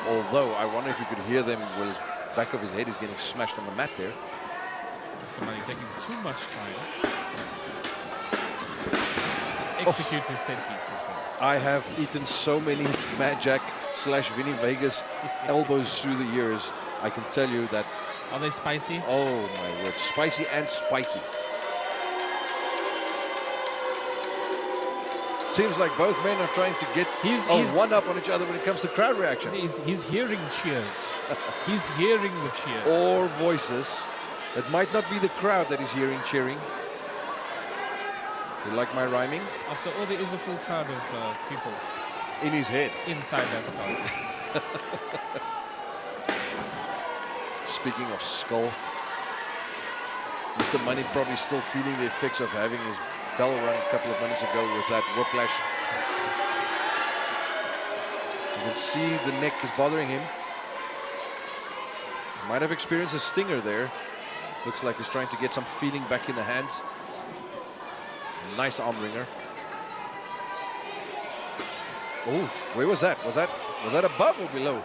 Although I wonder if you could hear them with the back of his head is getting smashed on the mat there. Mr. Money taking too much time to execute his set pieces there. I have eaten so many Mad Jack / Vinny Vegas elbows through the years. I can tell you that. Are they spicy? Oh my word, spicy and spiky. Seems like both men are trying to get one up on each other when it comes to crowd reaction. He's hearing cheers. He's hearing the cheers. Or voices. It might not be the crowd that is hearing cheering. You like my rhyming? After all, there is a full crowd of people. In his head. Inside that skull. Speaking of skull, Mr. Money probably still feeling the effects of having his bell rang a couple of minutes ago with that whiplash. You can see the neck is bothering him. Might have experienced a stinger there. Looks like he's trying to get some feeling back in the hands. Nice arm ringer. Oh, where was that? Was that above or below?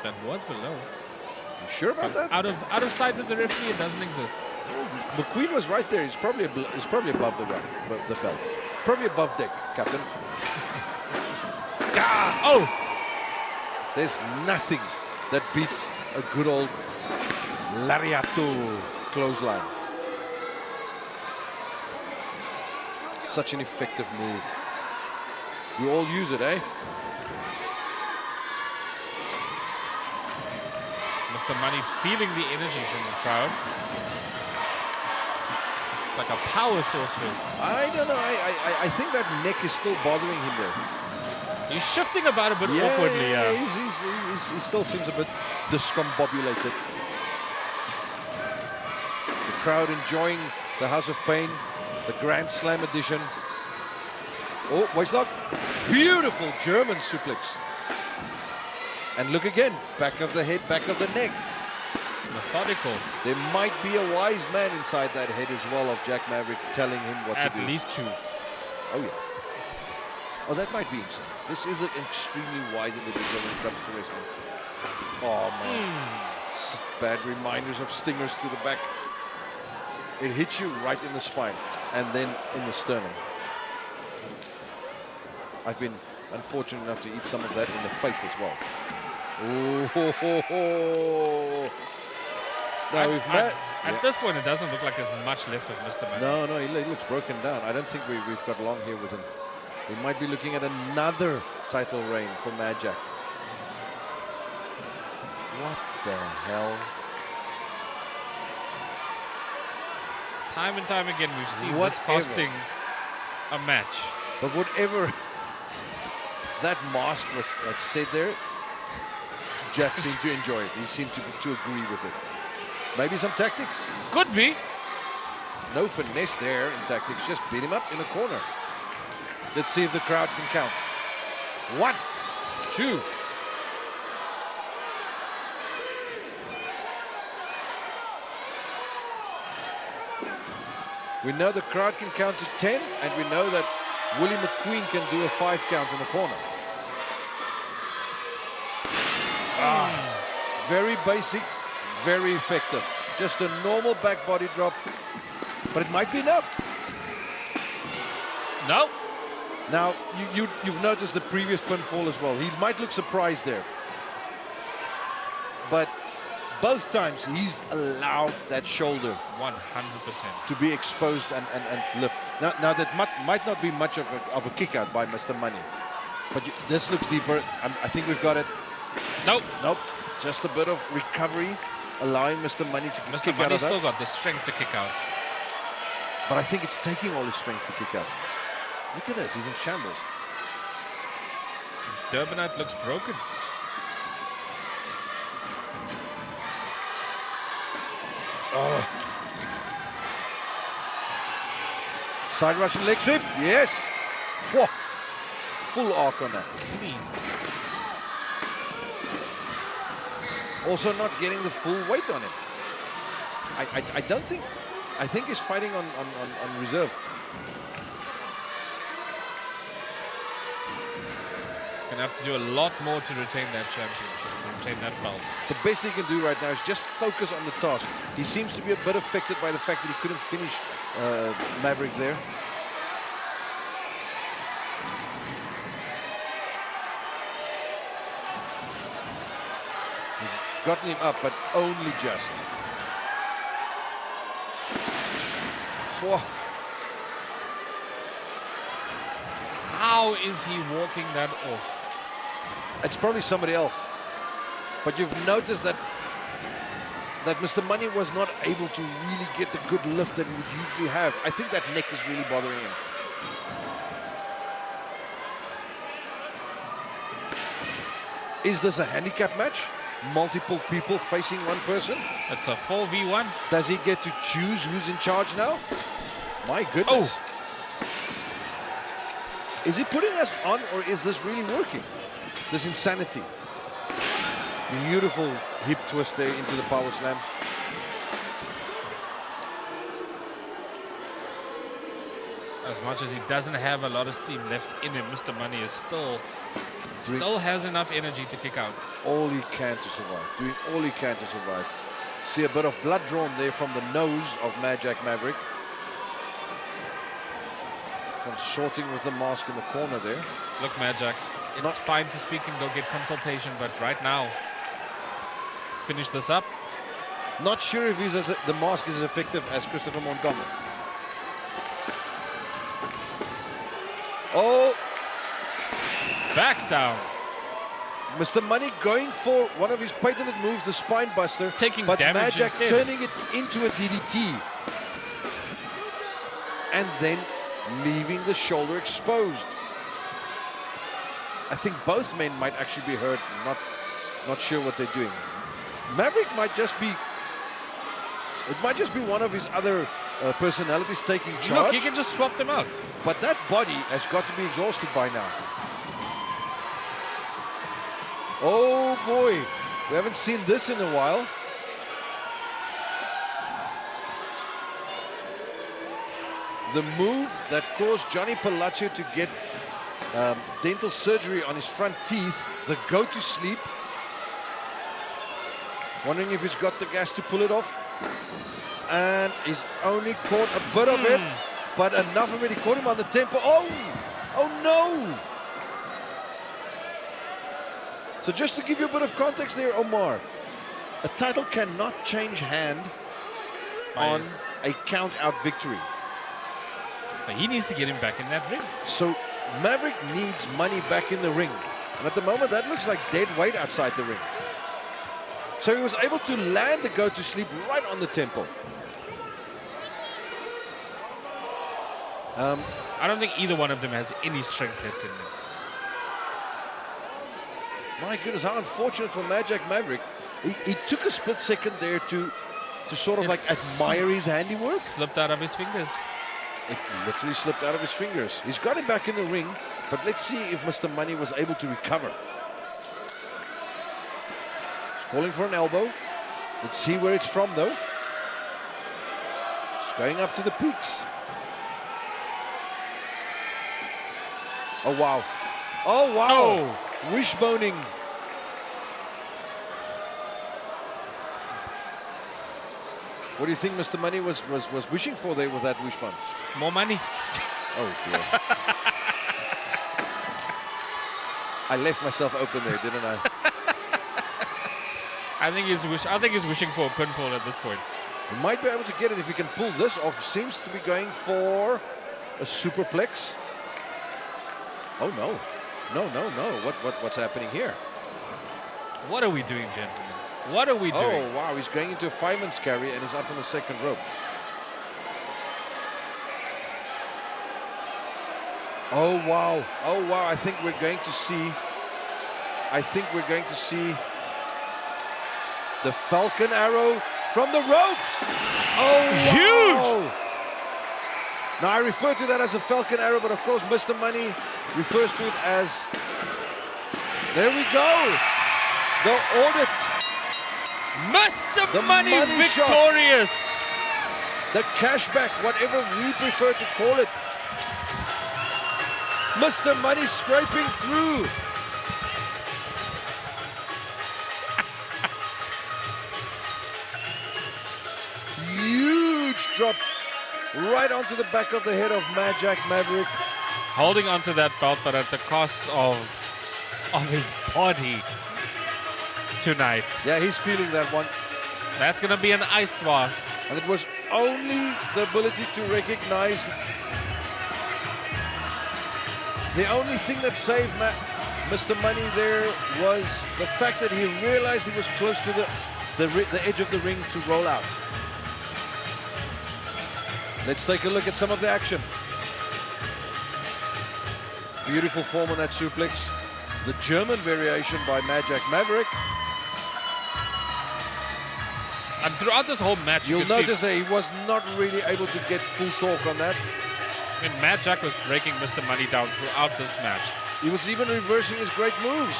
That was below. You sure about that? Out of sight of the referee, it doesn't exist. McQueen was right there. He's probably above the belt. Probably above deck, Captain. Oh! There's nothing that beats a good old lariato clothesline. Such an effective move. We all use it, eh? Mr. Money feeling the energy from the crowd. It's like a power source for him. I don't know. I think that neck is still bothering him there. He's shifting about a bit awkwardly. Yeah. He still seems a bit discombobulated. The crowd enjoying the House of Pain, the Grand Slam edition. Oh, Weislock. Beautiful German suplex. And look again, back of the head, back of the neck. It's methodical. There might be a wise man inside that head as well of Jack Maverick telling him what to do. At least 2. Oh, yeah. Oh, that might be himself. This is an extremely wise individual when it comes to wrestling. Oh, man. Bad reminders of stingers to the back. It hits you right in the spine and then in the sternum. I've been unfortunate enough to eat some of that in the face as well. Oh, ho, ho, ho. Now we've met. At this point, it doesn't look like there's much left of Mr. Money. No, he looks broken down. I don't think we've got long here with him. We might be looking at another title reign for Mad Jack. What the hell? Time and time again, we've seen this Whatever. costing a match. But whatever that mask was that said there, Jack seemed to enjoy it. He seemed to agree with it. Maybe some tactics. Could be. No finesse there in tactics. Just beat him up in the corner. Let's see if the crowd can count. 1, 2. We know the crowd can count to 10, and we know that Willie McQueen can do a 5 count in the corner. Very basic, very effective. Just a normal back body drop, but it might be enough. No. Now, you've noticed the previous pinfall as well. He might look surprised there. But both times he's allowed that shoulder 100%. to be exposed and lift. Now that might not be much of a kick out by Mr. Money. But this looks deeper. I think we've got it. Nope. Nope. Just a bit of recovery, allowing Mr. Money to Mr. kick out Money's of that. still got the strength to kick out. But I think it's taking all his strength to kick out. Look at this, he's in shambles. Durbanite looks broken. Oh. Side Russian leg sweep, yes. Whoa. Full arc on that. Clean. Also not getting the full weight on him. I don't think, I think he's fighting on reserve. He's going to have to do a lot more to retain that championship, to retain that belt. The best he can do right now is just focus on the task. He seems to be a bit affected by the fact that he couldn't finish Maverick there. He's gotten him up, but only just. Whoa. How is he walking that off? It's probably somebody else. But you've noticed that Mr. Money was not able to really get the good lift that he would usually have. I think that neck is really bothering him. Is this a handicap match? Multiple people facing one person? It's a 4v1. Does he get to choose who's in charge now? My goodness. Oh. Is he putting us on, or is this really working? This insanity. Beautiful hip twist there into the power slam. As much as he doesn't have a lot of steam left in him, Mr. Money is still has enough energy to kick out. All he can to survive. Doing all he can to survive. See a bit of blood drawn there from the nose of Jack Maverick. Consorting with the mask in the corner there. Look, Jack, it's fine to speak and go get consultation, but right now, finish this up. Not sure if the mask is as effective as Christopher Montgomery. Oh! Back down. Mr. Money going for one of his patented moves, the spine buster. Taking but damage Jack instead. turning it into a DDT. And then leaving the shoulder exposed. I think both men might actually be hurt, not sure what they're doing. Maverick might just be, it might just be one of his other personalities taking charge. Look, he can just swap them out. But that body has got to be exhausted by now. Oh boy, we haven't seen this in a while. The move that caused Johnny Palazzio to get dental surgery on his front teeth, the go to sleep. Wondering if he's got the gas to pull it off. And he's only caught a bit of it, but enough of it. He caught him on the temple. Oh no! So just to give you a bit of context there, Omar, A title cannot change hand on a count-out victory. But he needs to get him back in that ring. So Maverick needs money back in the ring. And at the moment, that looks like dead weight outside the ring. So he was able to land the go-to-sleep right on the temple. I don't think either one of them has any strength left in them. My goodness, how unfortunate for Jack Maverick. He took a split second there to sort of like admire his handiwork. Slipped out of his fingers. It literally slipped out of his fingers. He's got him back in the ring, but let's see if Mr. Money was able to recover. He's calling for an elbow. Let's see where it's from, though. It's going up to the peaks. Oh, wow. Oh, wow. Oh. Wishboning. What do you think Mr. Money was wishing for there with that wishbone? More money. Oh, dear. I left myself open there, didn't I? I think he's wishing for a pinfall at this point. He might be able to get it if he can pull this off. Seems to be going for a superplex. Oh, no. No. What's happening here? What are we doing, gentlemen? What are we doing? Oh, wow. He's going into a fireman's carry and he's up on the second rope. Oh, wow. Oh, wow. I think we're going to see the Falcon Arrow from the ropes. Oh, wow. Huge! Now, I refer to that as a Falcon Arrow, but of course, Mr. Money refers to it as... There we go. The audit. Mr. The Money shot. victorious. The cashback, whatever we prefer to call it. Mr. Money scraping through. Huge drop right onto the back of the head of Jack Maverick. Holding onto that belt, but at the cost of his body tonight. Yeah, he's feeling that one. That's going to be an ice bath. And it was only the ability to recognize. The only thing that saved Mr. Money there was the fact that he realized he was close to the edge of the ring to roll out. Let's take a look at some of the action. Beautiful form on that suplex. The German variation by Jack Maverick. And throughout this whole match, You'll you can notice that he was not really able to get full torque on that. I mean, Jack was breaking Mr. Money down throughout this match. He was even reversing his great moves.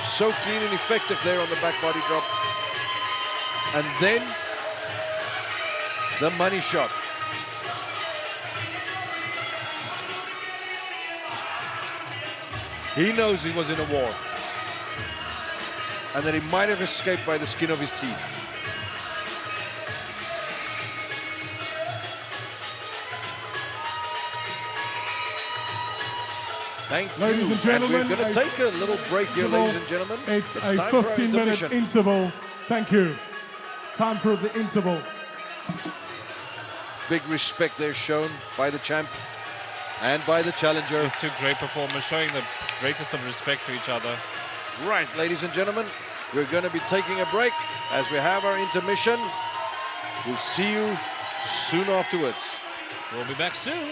So clean and effective there on the back body drop. And then the money shot. He knows he was in a war. And that he might have escaped by the skin of his teeth. Thank you. Ladies and gentlemen, we're going to take a little break here, ladies and gentlemen. It's a time for our 15-minute intermission. interval. Thank you. Time for the interval. Big respect there shown by the champ and by the challenger. These two great performers showing the greatest of respect to each other. Right, ladies and gentlemen, we're going to be taking a break as we have our intermission. We'll see you soon afterwards. We'll be back soon.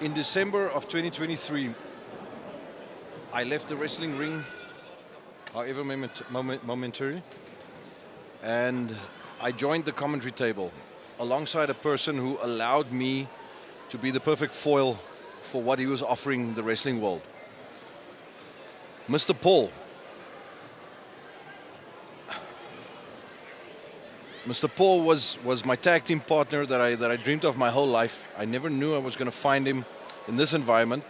In December of 2023, I left the wrestling ring, however momentary, and I joined the commentary table alongside a person who allowed me to be the perfect foil for what he was offering the wrestling world. Mr. Paul. Mr. Paul was my tag team partner that I dreamed of my whole life. I never knew I was going to find him in this environment.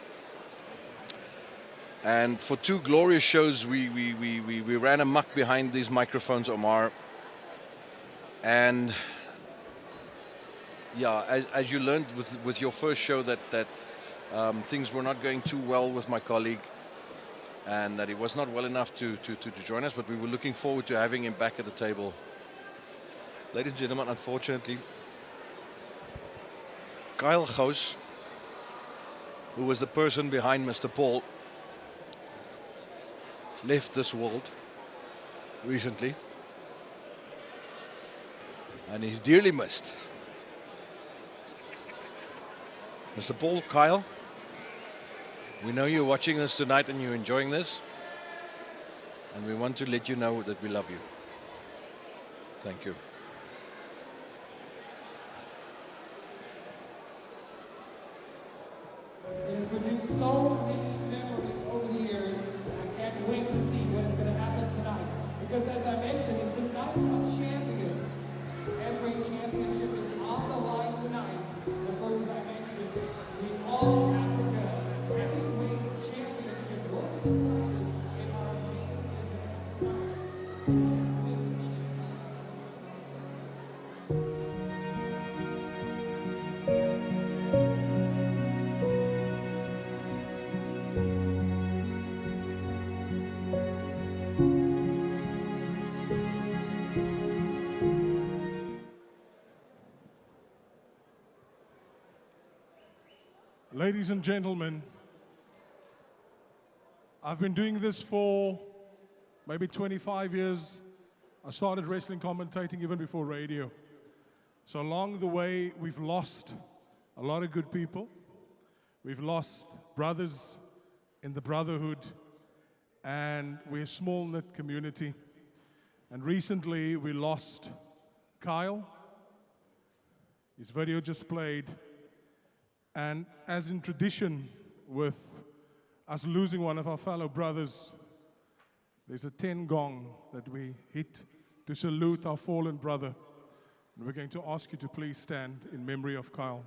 And for 2 glorious shows, we ran amok behind these microphones, Omar. And yeah, as you learned with your first show that things were not going too well with my colleague, and that he was not well enough to join us, but we were looking forward to having him back at the table. Ladies and gentlemen, unfortunately, Kyle Gous, who was the person behind Mr. Paul, left this world recently, and he's dearly missed. Mr. Paul, Kyle, we know you're watching this tonight and you're enjoying this, and we want to let you know that we love you. Thank you. He has produced so many memories over the years. I can't wait to see what is going to happen tonight. Because as I mentioned, it's the night of champions. Every championship is on the line tonight. And of course, as I mentioned, the All-Africa Heavyweight Championship will be decided in our main event tonight. Ladies and gentlemen, I've been doing this for maybe 25 years. I started wrestling commentating even before radio. So along the way, we've lost a lot of good people. We've lost brothers in the brotherhood, and we're a small-knit community. And recently, we lost Kyle. His video just played. And as in tradition with us losing one of our fellow brothers, there's a 10 gong that we hit to salute our fallen brother. And we're going to ask you to please stand in memory of Kyle.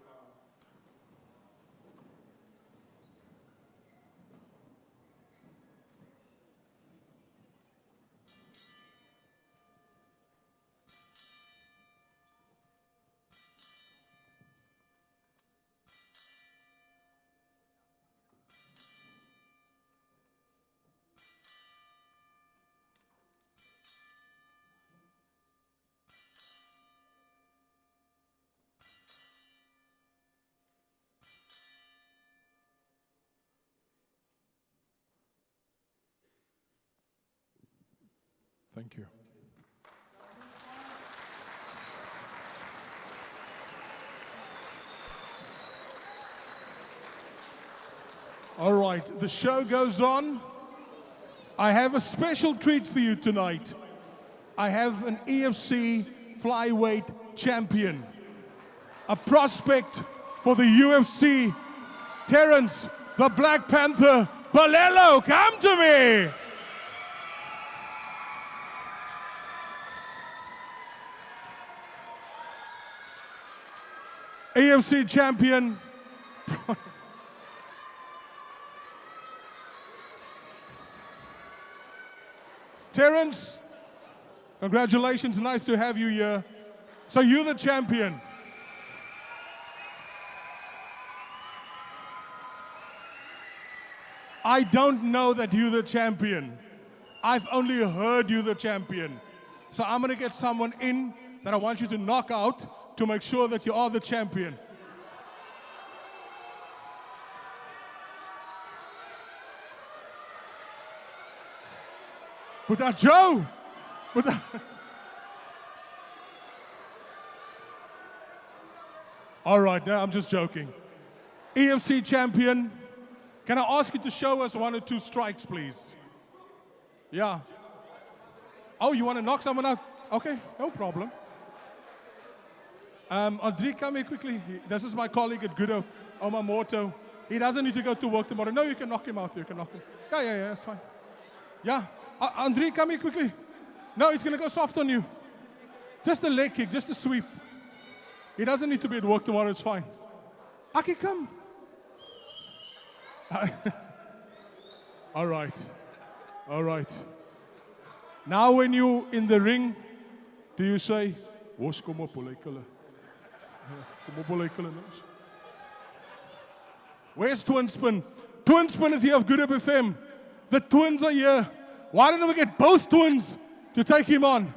Thank you. All right, the show goes on. I have a special treat for you tonight. I have an EFC flyweight champion, a prospect for the UFC, Terence, the Black Panther, Balelo, come to me! EFC champion. Terence, congratulations, nice to have you here. So you're the champion. I don't know that you're the champion. I've only heard you're the champion. So I'm gonna get someone in that I want you to knock out to make sure that you are the champion. Put that Joe! Put that. All right, no, I'm just joking. EFC champion, can I ask you to show us 1 or 2 strikes, please? Yeah. Oh, you want to knock someone out? Okay, no problem. Andre, come here quickly. This is my colleague at Gudo, Omamoto. He doesn't need to go to work tomorrow. No, you can knock him out. You can knock him. Yeah, that's fine. Yeah. Andre, come here quickly. No, he's going to go soft on you. Just a leg kick, just a sweep. He doesn't need to be at work tomorrow. It's fine. Aki, come. All right. All right. Now when you're in the ring, do you say, where's Twin Spin? Twin Spin is here of Good Up FM. The twins are here. Why don't we get both twins to take him on?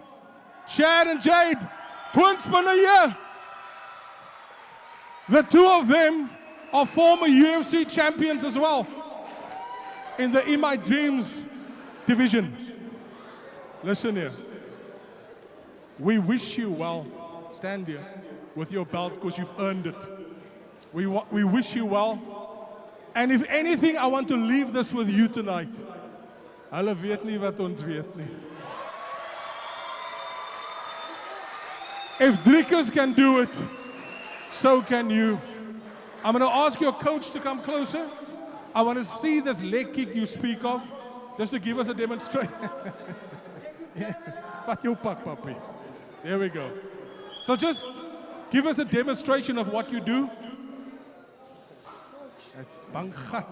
Shad and Jade, Twin Spin are here. The two of them are former UFC champions as well in the In My Dreams division. Listen here. We wish you well. Stand here with your belt because you've earned it. We wish you well. And if anything, I want to leave this with you tonight. Hulle weet nie wat ons weet nie. If Driekers can do it, so can you. I'm going to ask your coach to come closer. I want to see this leg kick you speak of, just to give us a demonstration. Yes, vat jou pak, papi. There we go. So just give us a demonstration of what you do. Banggat.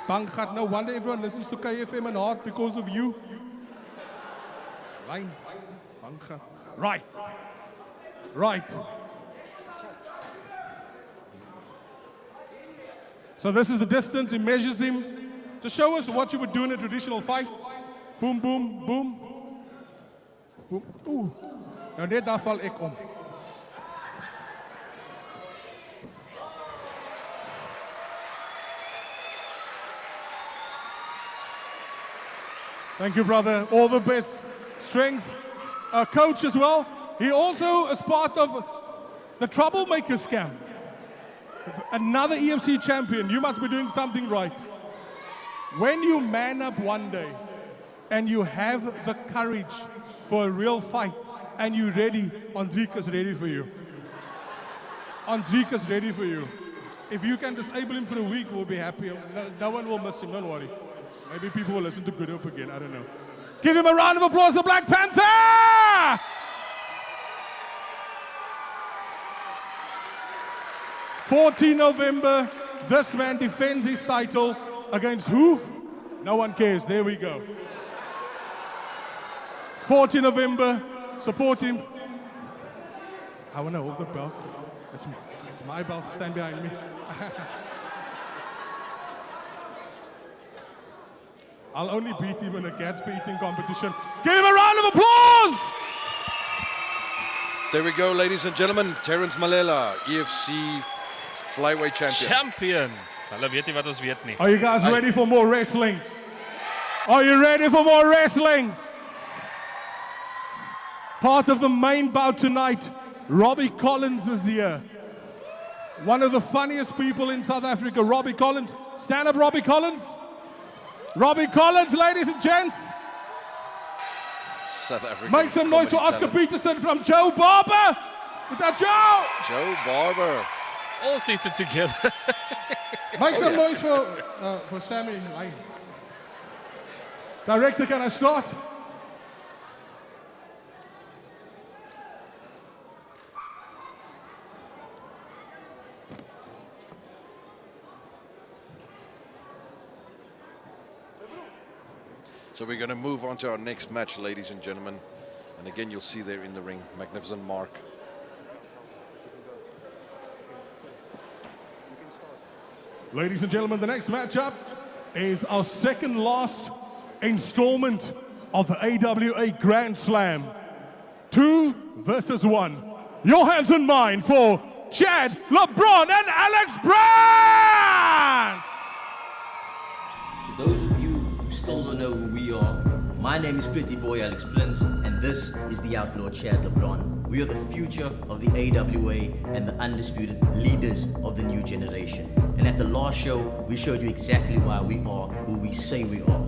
Banggat. No wonder everyone listens to KFM and Heart because of you. Line. Banggat. Right. Right. So this is the distance. He measures him to show us what you would do in a traditional fight. Boom, boom, boom. Boom. Ooh. Nou net daar val ek om. Thank you, brother. All the best. Strength. Coach as well. He also is part of the Troublemaker scam. Another EFC champion. You must be doing something right. When you man up one day and you have the courage for a real fight and you're ready, Andrika's ready for you. Andrika's ready for you. If you can disable him for a week, we'll be happy. No one will miss him, don't worry. Maybe people will listen to Good Hope again, I don't know. Give him a round of applause, the Black Panther! 14 November, this man defends his title against who? No one cares, there we go. 14 November, support him. I want to hold the belt. It's my belt, stand behind me. I'll only beat him in a Gatsby eating competition. Give him a round of applause! There we go, ladies and gentlemen. Terence Malela, EFC flyweight champion. Hulle weet nie wat ons weet nie. Are you guys ready for more wrestling? Are you ready for more wrestling? Part of the main bout tonight, Robbie Collins is here. one of the funniest people in South Africa, Robbie Collins. Stand up, Robbie Collins. Robbie Collins, ladies and gents. South African. Make some noise for Oscar talent. Peterson from Joe Barber. Is that Joe? Joe Barber. All seated together. Make some noise for Sammy Lane. Director, can I start? So we're going to move on to our next match, ladies and gentlemen. And again, you'll see there in the ring, magnificent Mark. Ladies and gentlemen, the next matchup is our second last installment of the AWA Grand Slam. 2 versus 1. Your hands and mine for Chad, LeBron, and Alex Brand! For those of you who still don't know who we are, my name is Pretty Boy Alex Prince, and this is the Outlaw Chad LeBron. We are the future of the AWA and the undisputed leaders of the new generation. And at the last show, we showed you exactly why we are who we say we are.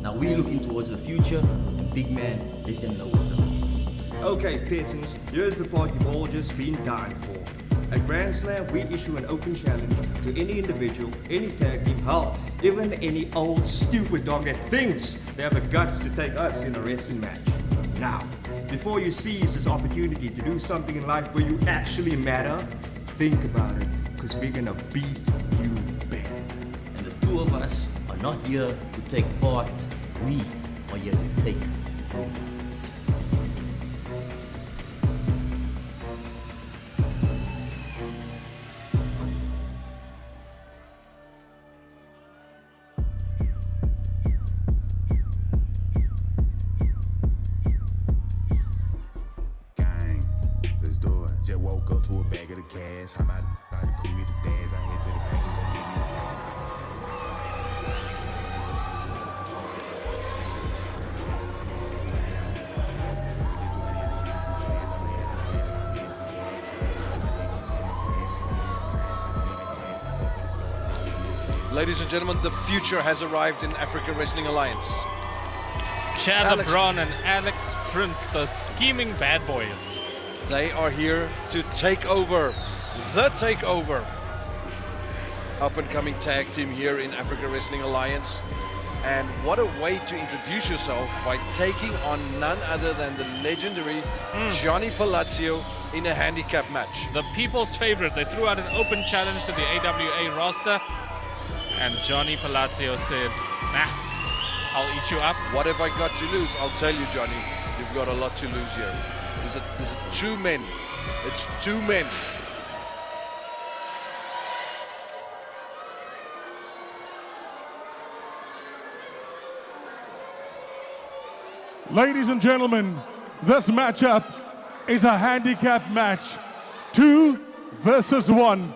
Now we're looking towards the future, and big man, let them know what's up. Okay, peasants, here's the part you've all just been dying for. At Grand Slam, we issue an open challenge to any individual, any tag team, hell, even any old stupid dog that thinks they have the guts to take us in a wrestling match. Now, before you seize this opportunity to do something in life where you actually matter, think about it, because we're gonna beat you bad. And the two of us are not here to take part, we are here to take over. Ladies and gentlemen, the future has arrived in Africa Wrestling Alliance. Chad Alex. LeBron and Alex Prince, the scheming bad boys. They are here to take over the takeover. Up and coming tag team here in Africa Wrestling Alliance. And what a way to introduce yourself by taking on none other than the legendary Johnny Palazzio in a handicap match. The people's favorite. They threw out an open challenge to the AWA roster. And Johnny Palazzio said, nah, I'll eat you up. What have I got to lose? I'll tell you, Johnny, you've got a lot to lose here. There's two men. It's two men. Ladies and gentlemen, this matchup is a handicap match. 2 versus 1.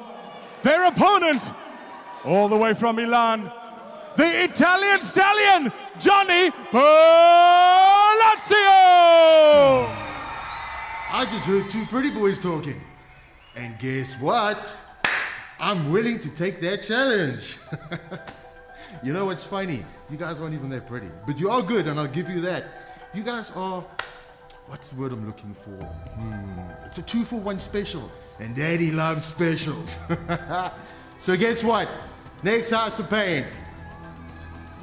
Their opponent, all the way from Milan, the Italian stallion, Johnny Palazzio! I just heard two pretty boys talking. And guess what? I'm willing to take that challenge. You know what's funny? You guys aren't even that pretty. But you are good, and I'll give you that. You guys are, what's the word I'm looking for? It's a 2-for-1 special. And Daddy loves specials. So guess what? Next House of Pain.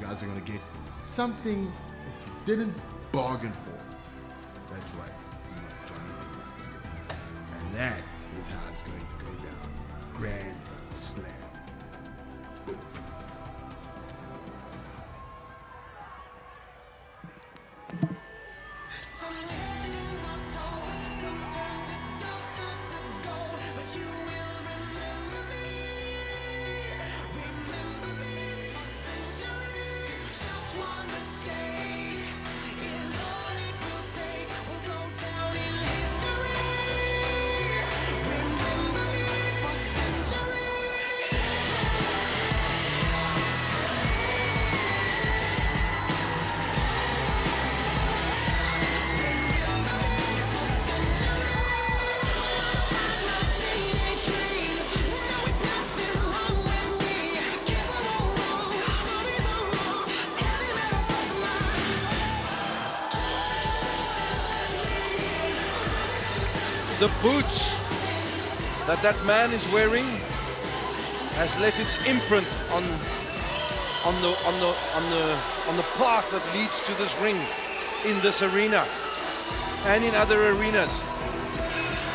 You guys are gonna get something that you didn't bargain for. That's right, you know, Johnny Palazzio. And that is how it's going to go down. Grand Slam. Boom. The boots that man is wearing has left its imprint on the path that leads to this ring in this arena and in other arenas.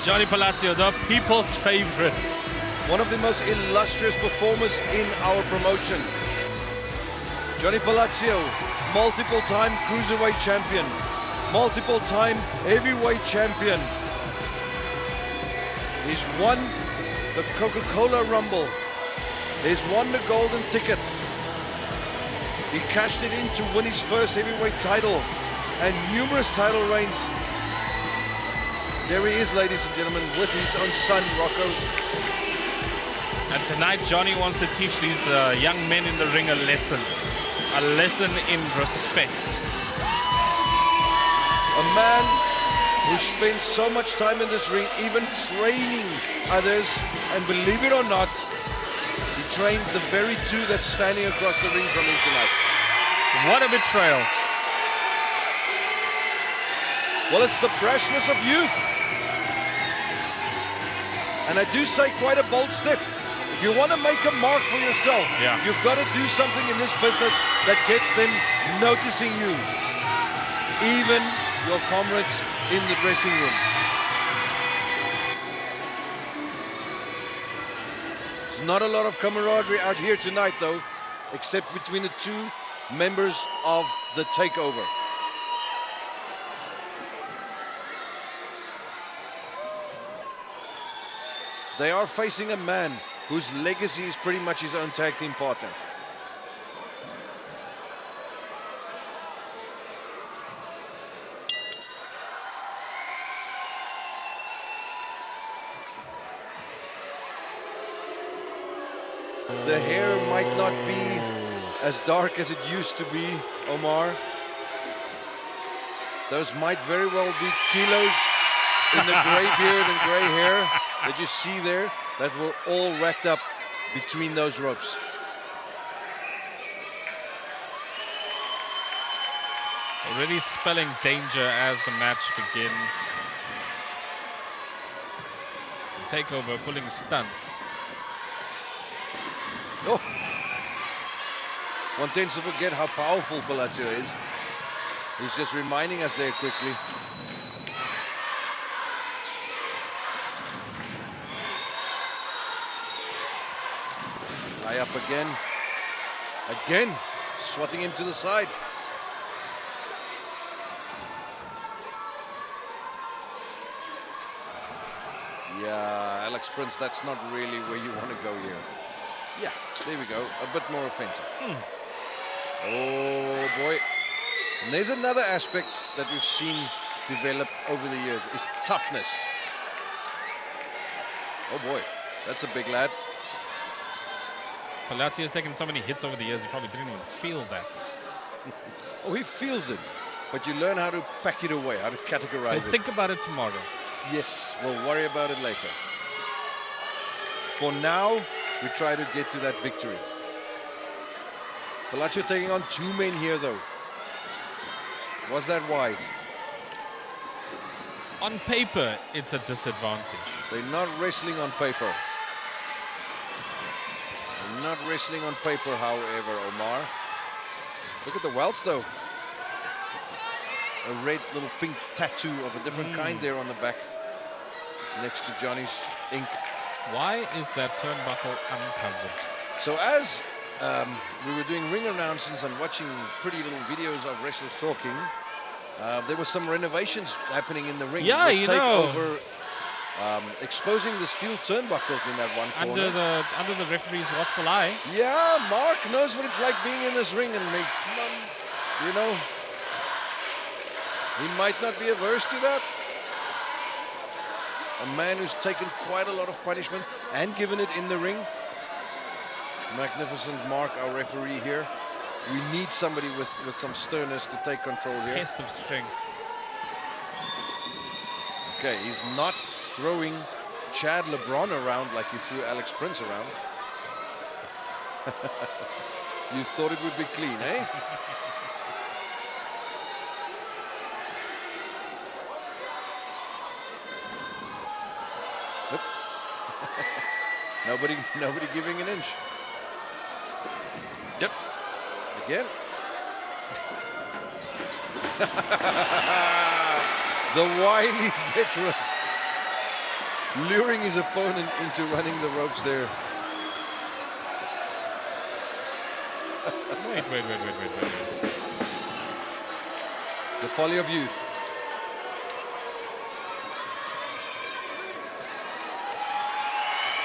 Johnny Palazzio, the people's favorite. One of the most illustrious performers in our promotion. Johnny Palazzio, multiple-time Cruiserweight champion, multiple-time Heavyweight champion. He's won the Coca-Cola Rumble. He's won the Golden Ticket. He cashed it in to win his first heavyweight title and numerous title reigns. There he is, ladies and gentlemen, with his own son, Rocco. And tonight, Johnny wants to teach these young men in the ring a lesson in respect. A man who spends so much time in this ring, even training others, and believe it or not, he trained the very two that's standing across the ring from him tonight. What a betrayal. Well, it's the brashness of youth. And I do say quite a bold step. If you want to make a mark for yourself, you've got to do something in this business that gets them noticing you. Even your comrades in the dressing room. There's not a lot of camaraderie out here tonight, though, except between the two members of the Takeover. They are facing a man whose legacy is pretty much his own tag team partner. The hair might not be as dark as it used to be, Omar. Those might very well be kilos in the gray beard and gray hair that you see there that were all racked up between those ropes. Already spelling danger as the match begins. Takeover pulling stunts. Oh. One tends to forget how powerful Palazzio is. He's just reminding us there quickly. Tie up again. Again, swatting him to the side. Yeah, Alex Prince, that's not really where you want to go here. Yeah, there we go, a bit more offensive. Oh boy. And there's another aspect that we've seen develop over the years, is toughness. Oh boy, that's a big lad. Palazzio's taken so many hits over the years, he probably didn't even feel that. Oh, he feels it, but you learn how to pack it away, how to categorize We'll it. think about it tomorrow. Yes, we'll worry about it later. For now, we try to get to that victory. Palazzio taking on two men here, though. Was that wise? On paper, it's a disadvantage. They're not wrestling on paper. They're not wrestling on paper, however, Omar. Look at the welts, though. A red little pink tattoo of a different kind there on the back, next to Johnny's ink. Why is that turnbuckle uncovered? So as we were doing ring announcements and watching pretty little videos of wrestlers talking, there were some renovations happening in the ring. Yeah, you know. Takeover, exposing the steel turnbuckles in that one corner. Under the referee's watchful eye. Yeah, Mark knows what it's like being in this ring, and you know, he might not be averse to that. A man who's taken quite a lot of punishment and given it in the ring. Magnificent Mark, our referee here. We need somebody with some sternness to take control here. Test of strength. Okay, he's not throwing Chad LeBron around like he threw Alex Prince around. You thought it would be clean, eh? Nobody giving an inch. Yep. Again. The wily veteran luring his opponent into running the ropes there. Wait. The folly of youth.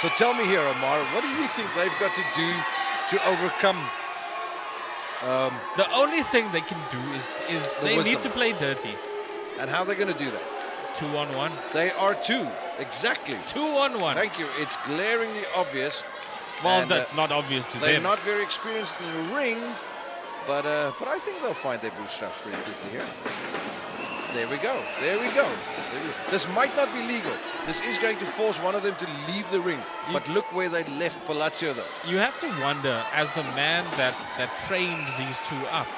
So tell me here, Omar, what do you think they've got to do to overcome? The only thing they can do is they wisdom. need to play dirty. And how are they going to do that? 2-on-1. They are 2, exactly. 2-on-1. Thank you. It's glaringly obvious. Well, And, that's not obvious to they're them. not very experienced in the ring, but I think they'll find their bootstraps pretty quickly here. There we go. This might not be legal. This is going to force one of them to leave the ring. But look where they left Palazzio, though. You have to wonder, as the man that trained these two up,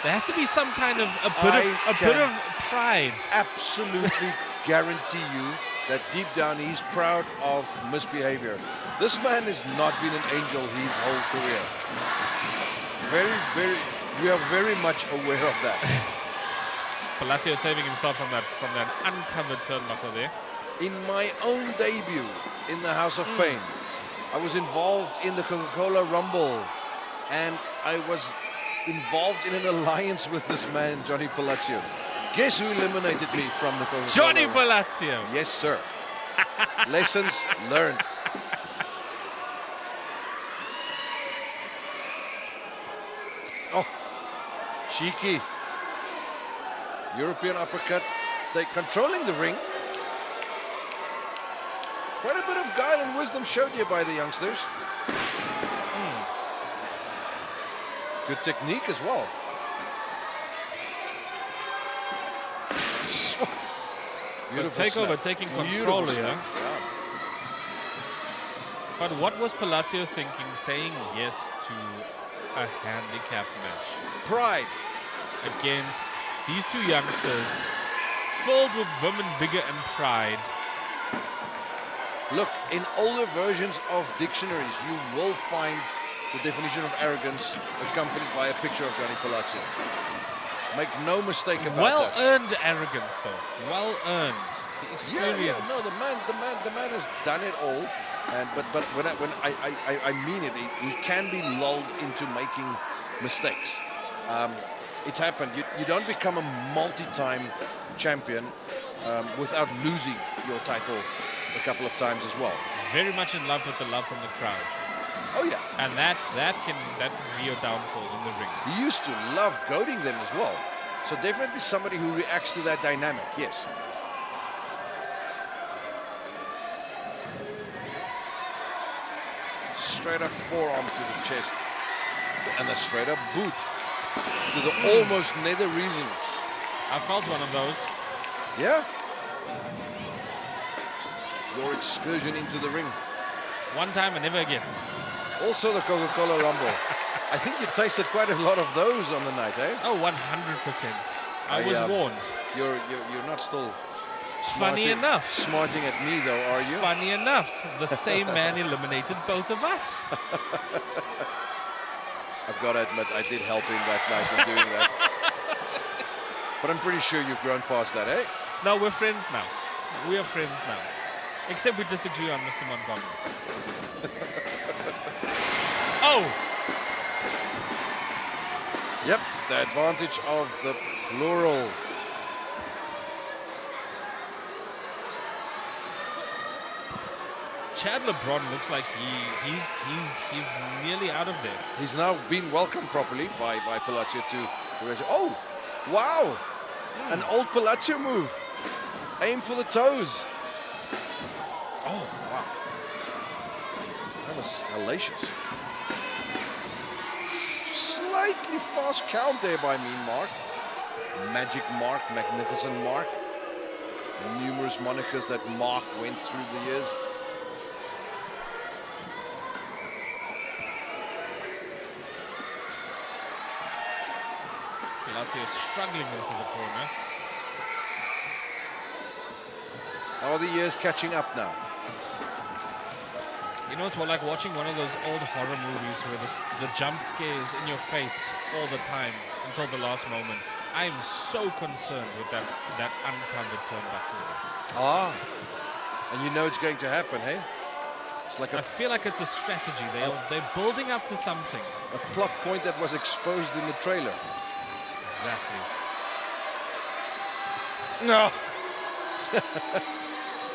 there has to be some kind of a bit of pride. Absolutely guarantee you that deep down he's proud of misbehavior. This man has not been an angel his whole career. We are very much aware of that. Palazzio saving himself from that uncovered turnbuckle there. In my own debut in the House of Pain, I was involved in the Coca-Cola Rumble, and I was involved in an alliance with this man, Johnny Palazzio. Guess who eliminated me from the Coca-Cola Johnny Rumble? Palazzio. Yes, sir. Lessons learned. Oh, cheeky. European uppercut. They're controlling the ring. Quite a bit of guile and wisdom showed here by the youngsters. Good technique as well. Beautiful Takeover snap. taking control Beautiful here. snap. Yeah. But what was Palazzio thinking, saying yes to a handicap match? Pride. Against these two youngsters, filled with vim and vigor and pride. Look, in older versions of dictionaries, you will find the definition of arrogance accompanied by a picture of Johnny Palazzio. Make no mistake about that. Well-earned arrogance, though. Well-earned. The experience. Yeah, no, the man has done it all. And but when I mean it, he can be lulled into making mistakes. It's happened. You don't become a multi-time champion without losing your title a couple of times as well. Very much in love with the love from the crowd. Oh yeah. And that can be your downfall in the ring. He used to love goading them as well. So definitely somebody who reacts to that dynamic. Yes. Straight up forearm to the chest. And a straight up boot to the almost nether regions. I felt one of those. Yeah. Your excursion into the ring. One time and never again. Also the Coca-Cola Rumble. I think you tasted quite a lot of those on the night, eh? Oh, 100%. I was warned. You're not still Funny enough. Smarting at me though, are you? Funny enough, the same man eliminated both of us. I've got to admit, I did help him that night in doing that. But I'm pretty sure you've grown past that, eh? No, we're friends now. We are friends now. Except we disagree on Mr. Montgomery. Oh! Yep, the advantage of the plural. Chad LeBron looks like he's nearly out of there. He's now been welcomed properly by Palazzio to oh, wow! An old Palazzio move. Aim for the toes. Oh, wow. That was hellacious. Slightly fast count there by Mean Mark. Magic Mark, Magnificent Mark. Numerous monikers that Mark went through the years. Palazzio is struggling into the corner. How are the years catching up now? You know, it's like watching one of those old horror movies where the jump scares in your face all the time until the last moment. I'm so concerned with that uncovered turnbuckle. Ah, and you know it's going to happen, hey? It's like I feel like it's a strategy. They're building up to something. A plot point that was exposed in the trailer. Exactly. No.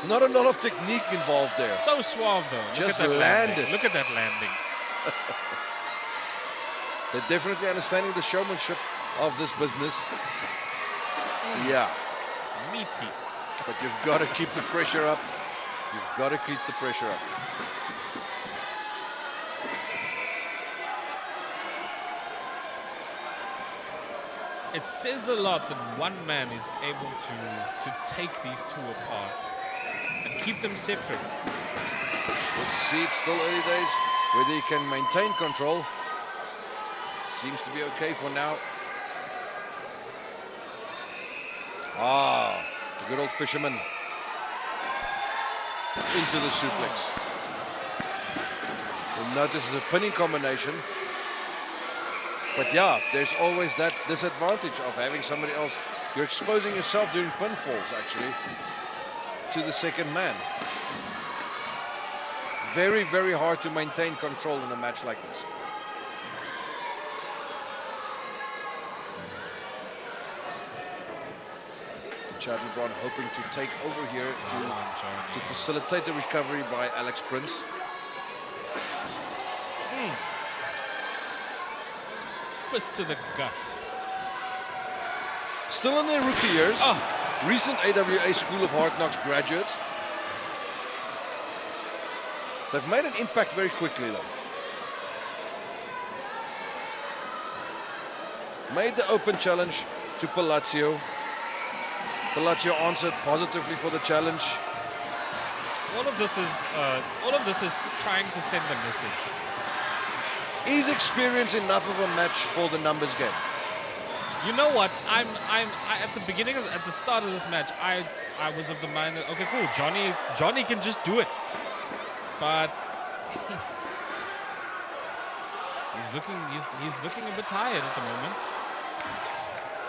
Not a lot of technique involved there. So suave though. Just Look at that landed. landing. Look at that landing. They're definitely understanding the showmanship of this business. Yeah. Meaty. But you've got to keep the pressure up. You've got to keep the pressure up. It says a lot that one man is able to take these two apart and keep them separate. We'll see, it's still early days. Whether he can maintain control. Seems to be okay for now. Ah, the good old fisherman. Into the suplex. You'll notice it's a pinning combination. But yeah, there's always that disadvantage of having somebody else. You're exposing yourself during pinfalls, actually, to the second man. Very, very hard to maintain control in a match like this. Chad LeBron hoping to take over here to facilitate the recovery by Alex Prince. Fist to the gut. Still in their rookie years. Recent AWA School of Hard Knocks graduates. They've made an impact very quickly though. Made the open challenge to Palazzio. Palazzio answered positively for the challenge. All of this is trying to send a message. Is experience enough of a match for the numbers game? You know what? I at the start of this match, I was of the mind that okay, cool, Johnny can just do it, but he's looking a bit tired at the moment.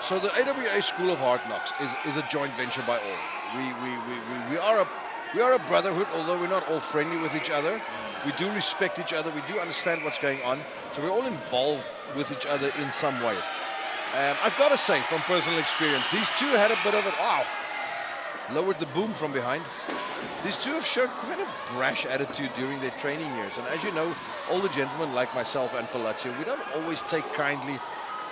So the AWA School of Hard Knocks is a joint venture by all. We are a brotherhood, although we're not all friendly with each other. We do respect each other. We do understand what's going on. So we're all involved with each other in some way. I've got to say, from personal experience, these two had a bit of it. Wow. Lowered the boom from behind. These two have shown quite a brash attitude during their training years. And as you know, older gentlemen like myself and Palazzio, we don't always take kindly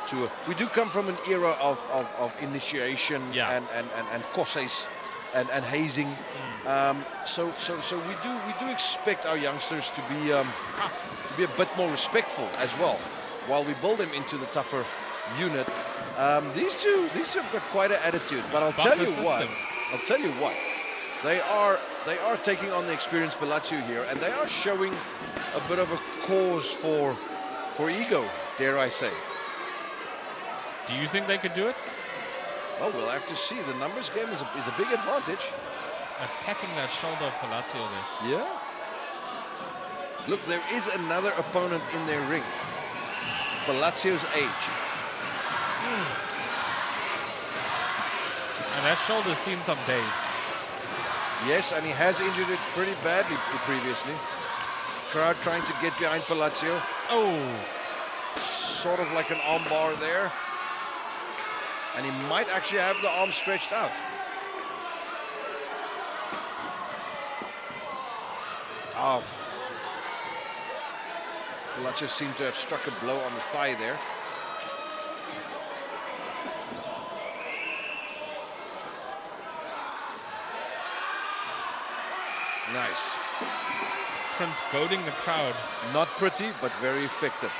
to it. We do come from an era of initiation and kosses and hazing. So we do expect our youngsters to be a bit more respectful as well, while we build them into the tougher unit. These two have got quite an attitude, but I'll tell you what, they are taking on the experienced Palazzio here, and they are showing a bit of a cause for ego, dare I say. Do you think they could do it? Oh, we'll have to see. The numbers game is a big advantage. Attacking that shoulder of Palazzio there. Yeah. Look, there is another opponent in their ring. Palazzio's age. And that shoulder's seen some days. Yes, and he has injured it pretty badly previously. Crowd trying to get behind Palazzio. Oh. Sort of like an arm bar there. And he might actually have the arm stretched out. Oh. Palazzio seemed to have struck a blow on the thigh there. Nice. Prince goading the crowd. Not pretty, but very effective.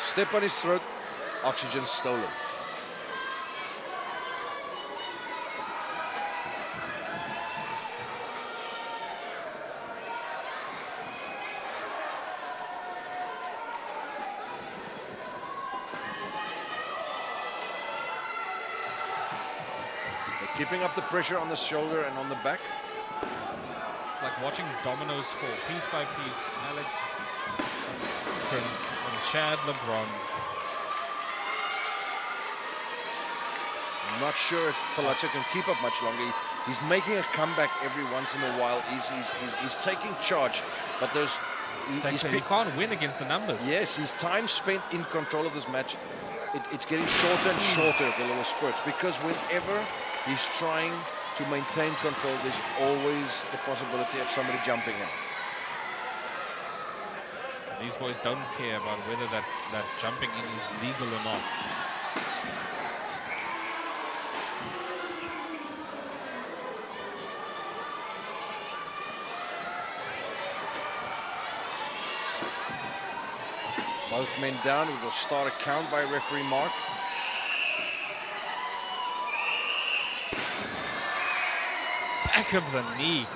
Step on his throat, oxygen stolen. They're keeping up the pressure on the shoulder and on the back. It's like watching dominoes fall piece by piece. Alex, Prince, and Chad LeBron. I'm not sure if Palazzio can keep up much longer. He's making a comeback every once in a while. He's taking charge, but He can't win against the numbers. Yes, his time spent in control of this match, it's getting shorter and shorter, the little spurts, because whenever he's trying to maintain control, there's always the possibility of somebody jumping in. These boys don't care about whether that jumping in is legal or not. Both men down. We will start a count by referee Mark. Back of the knee.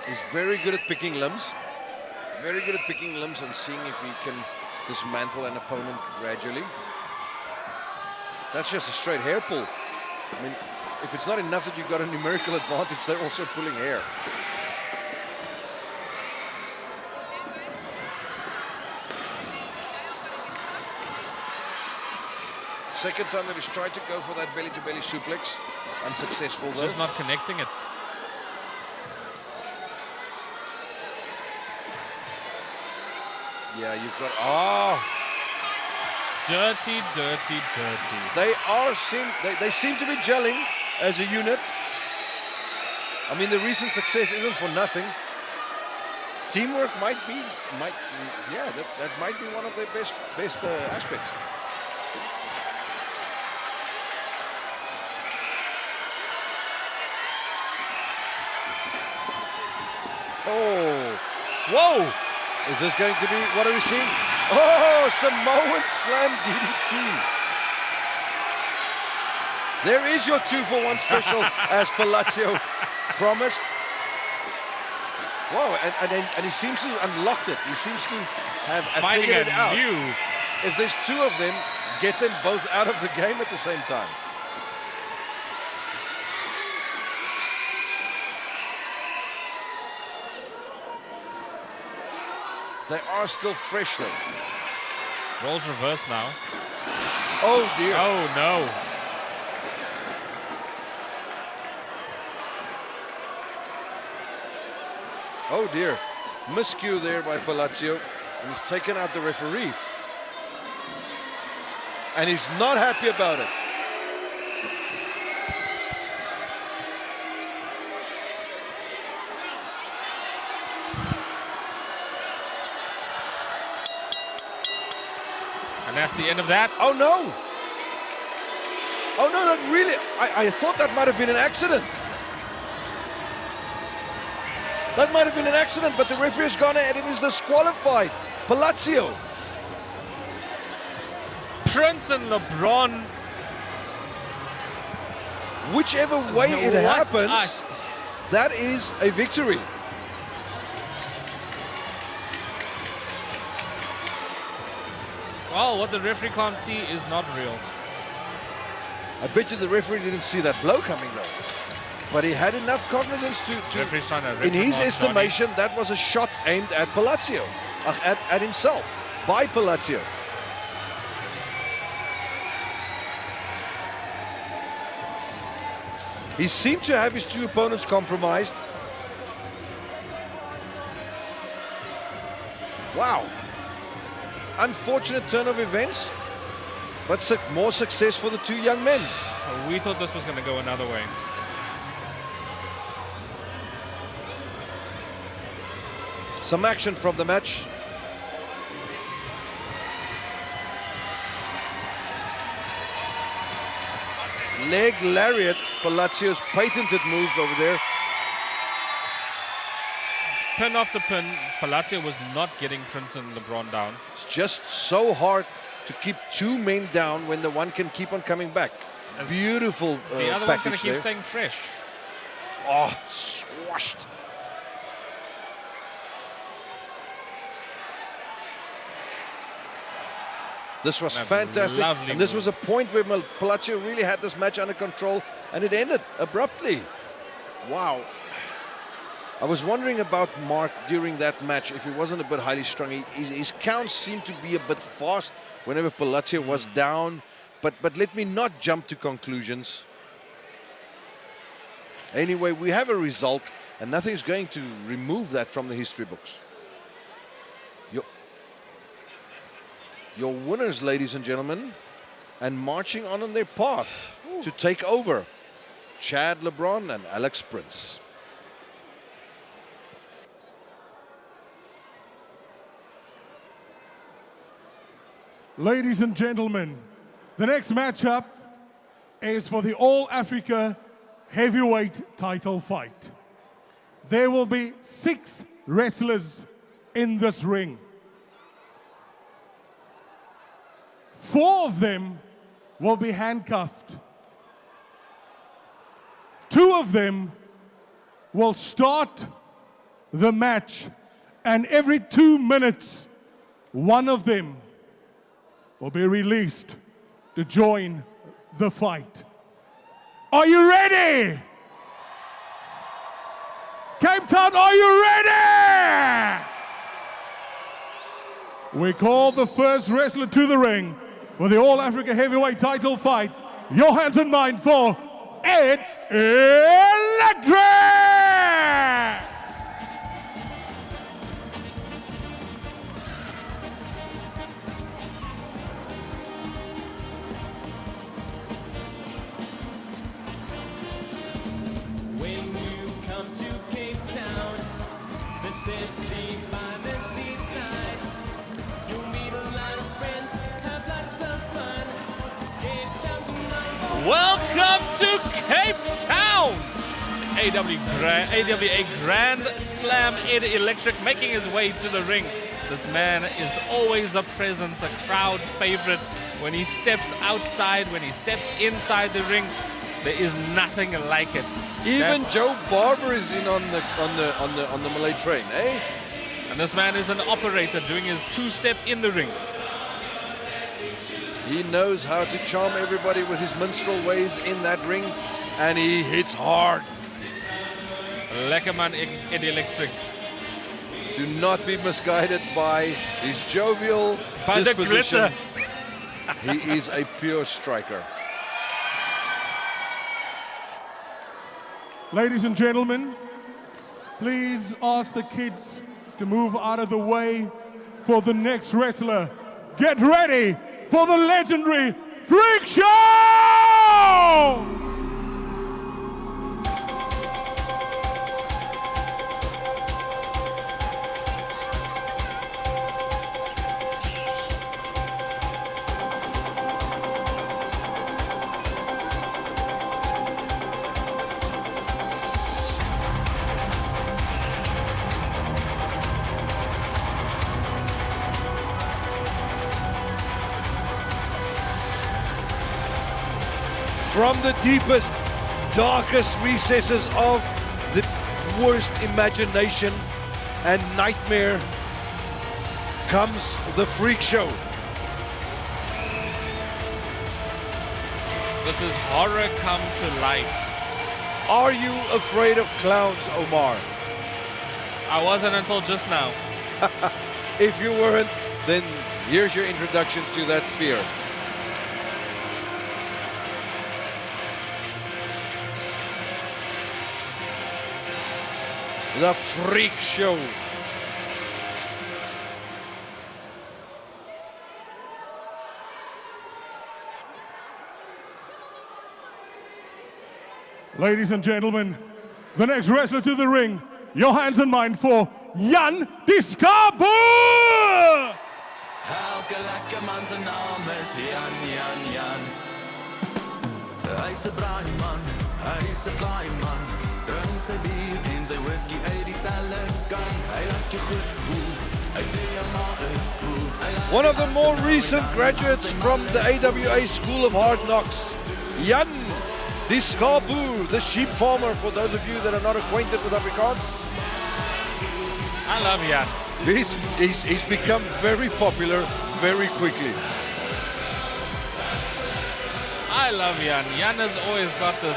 He's very good at picking limbs. Very good at picking limbs and seeing if he can dismantle an opponent gradually. That's just a straight hair pull. I mean, if it's not enough that you've got a numerical advantage, they're also pulling hair. Second time that he's tried to go for that belly-to-belly suplex. Unsuccessful though. Just not connecting it. Yeah, you've got... Oh! Dirty, dirty, dirty. They seem to be gelling as a unit. I mean, the recent success isn't for nothing. Teamwork that might be one of their best aspects. Oh, whoa! Is this going to be, what are we seeing? Oh, Samoan slam DDT. There is your 2-for-1 special, as Palazzio promised. Wow, and he seems to have unlocked it. He seems to have figured it out. If there's two of them, get them both out of the game at the same time. They are still fresh though. Roles reverse now. Oh dear. Oh no. Oh dear. Miscue there by Palazzio. And he's taken out the referee. And he's not happy about it. And that's the end of that. Oh no! Oh no, that really, I thought that might have been an accident. That might have been an accident, but the referee has gone ahead and is disqualified. Palazzio. Prince and LeBron. Whichever way it happens, that is a victory. Well, what the referee can't see is not real. I bet you the referee didn't see that blow coming though. But he had enough cognizance to referee's trying to in his estimation, that was a shot aimed at Palazzio, at himself, by Palazzio. He seemed to have his two opponents compromised. Wow. Unfortunate turn of events, but more success for the two young men. We thought this was going to go another way. Some action from the match. Leg lariat, Palazzio's patented move over there. Pin after pin, Palazzio was not getting Prince and LeBron down. It's just so hard to keep two men down when the one can keep on coming back. Beautiful the other one's going to keep staying fresh. Oh, squashed. This was fantastic, and this was a point where Palazzio really had this match under control, and it ended abruptly. Wow. I was wondering about Mark during that match, if he wasn't a bit highly strung. His counts seemed to be a bit fast whenever Palazzio was down. But let me not jump to conclusions. Anyway, we have a result, and nothing's going to remove that from the history books. Your winners, ladies and gentlemen, and marching on their path to take over, Chad LeBron and Alex Prince. Ladies and gentlemen, the next matchup is for the All-Africa Heavyweight title fight. There will be 6 wrestlers in this ring. 4 of them will be handcuffed. 2 of them will start the match, and every 2 minutes, one of them will be released to join the fight. Are you ready? Cape Town, are you ready? We call the first wrestler to the ring for the All-Africa Heavyweight title fight. Your hands and mine for Ed Electric! City by the seaside, you'll meet a lot of friends, have lots of fun. Cape Town tonight. Welcome to Cape Town! AWA Grand Slam Ed Electric making his way to the ring. This man is always a presence, a crowd favorite. When he steps outside, when he steps inside the ring, there is nothing like it. Even Joe Barber is in on the Malay train, eh? And this man is an operator doing his 2-step in the ring. He knows how to charm everybody with his minstrel ways in that ring, and he hits hard. Lekker man, Ed Electric. Do not be misguided by his jovial disposition. He is a pure striker. Ladies and gentlemen, please ask the kids to move out of the way for the next wrestler. Get ready for the legendary Freakshow! From the deepest, darkest recesses of the worst imagination and nightmare comes the Freak Show. This is horror come to life. Are you afraid of clowns, Omar? I wasn't until just now. If you weren't, then here's your introduction to that fear. The Freak Show. Ladies and gentlemen, the next wrestler to the ring, your hands and mine for Jan die Skaapboer! Elke lekker man zijn naam is Jan. Hij is een braai man, hij is een fly man. Drink sy bier, dien sy whisky uit die sellekan. Hy laat jou goed voel, hy sê jou ma is cool. One of the more recent graduates from the AWA School of Hard Knocks, Jan die Skaapboer, the sheep farmer, for those of you that are not acquainted with Afrikaans. I love Jan. He's become very popular very quickly. I love Jan. Jan has always got this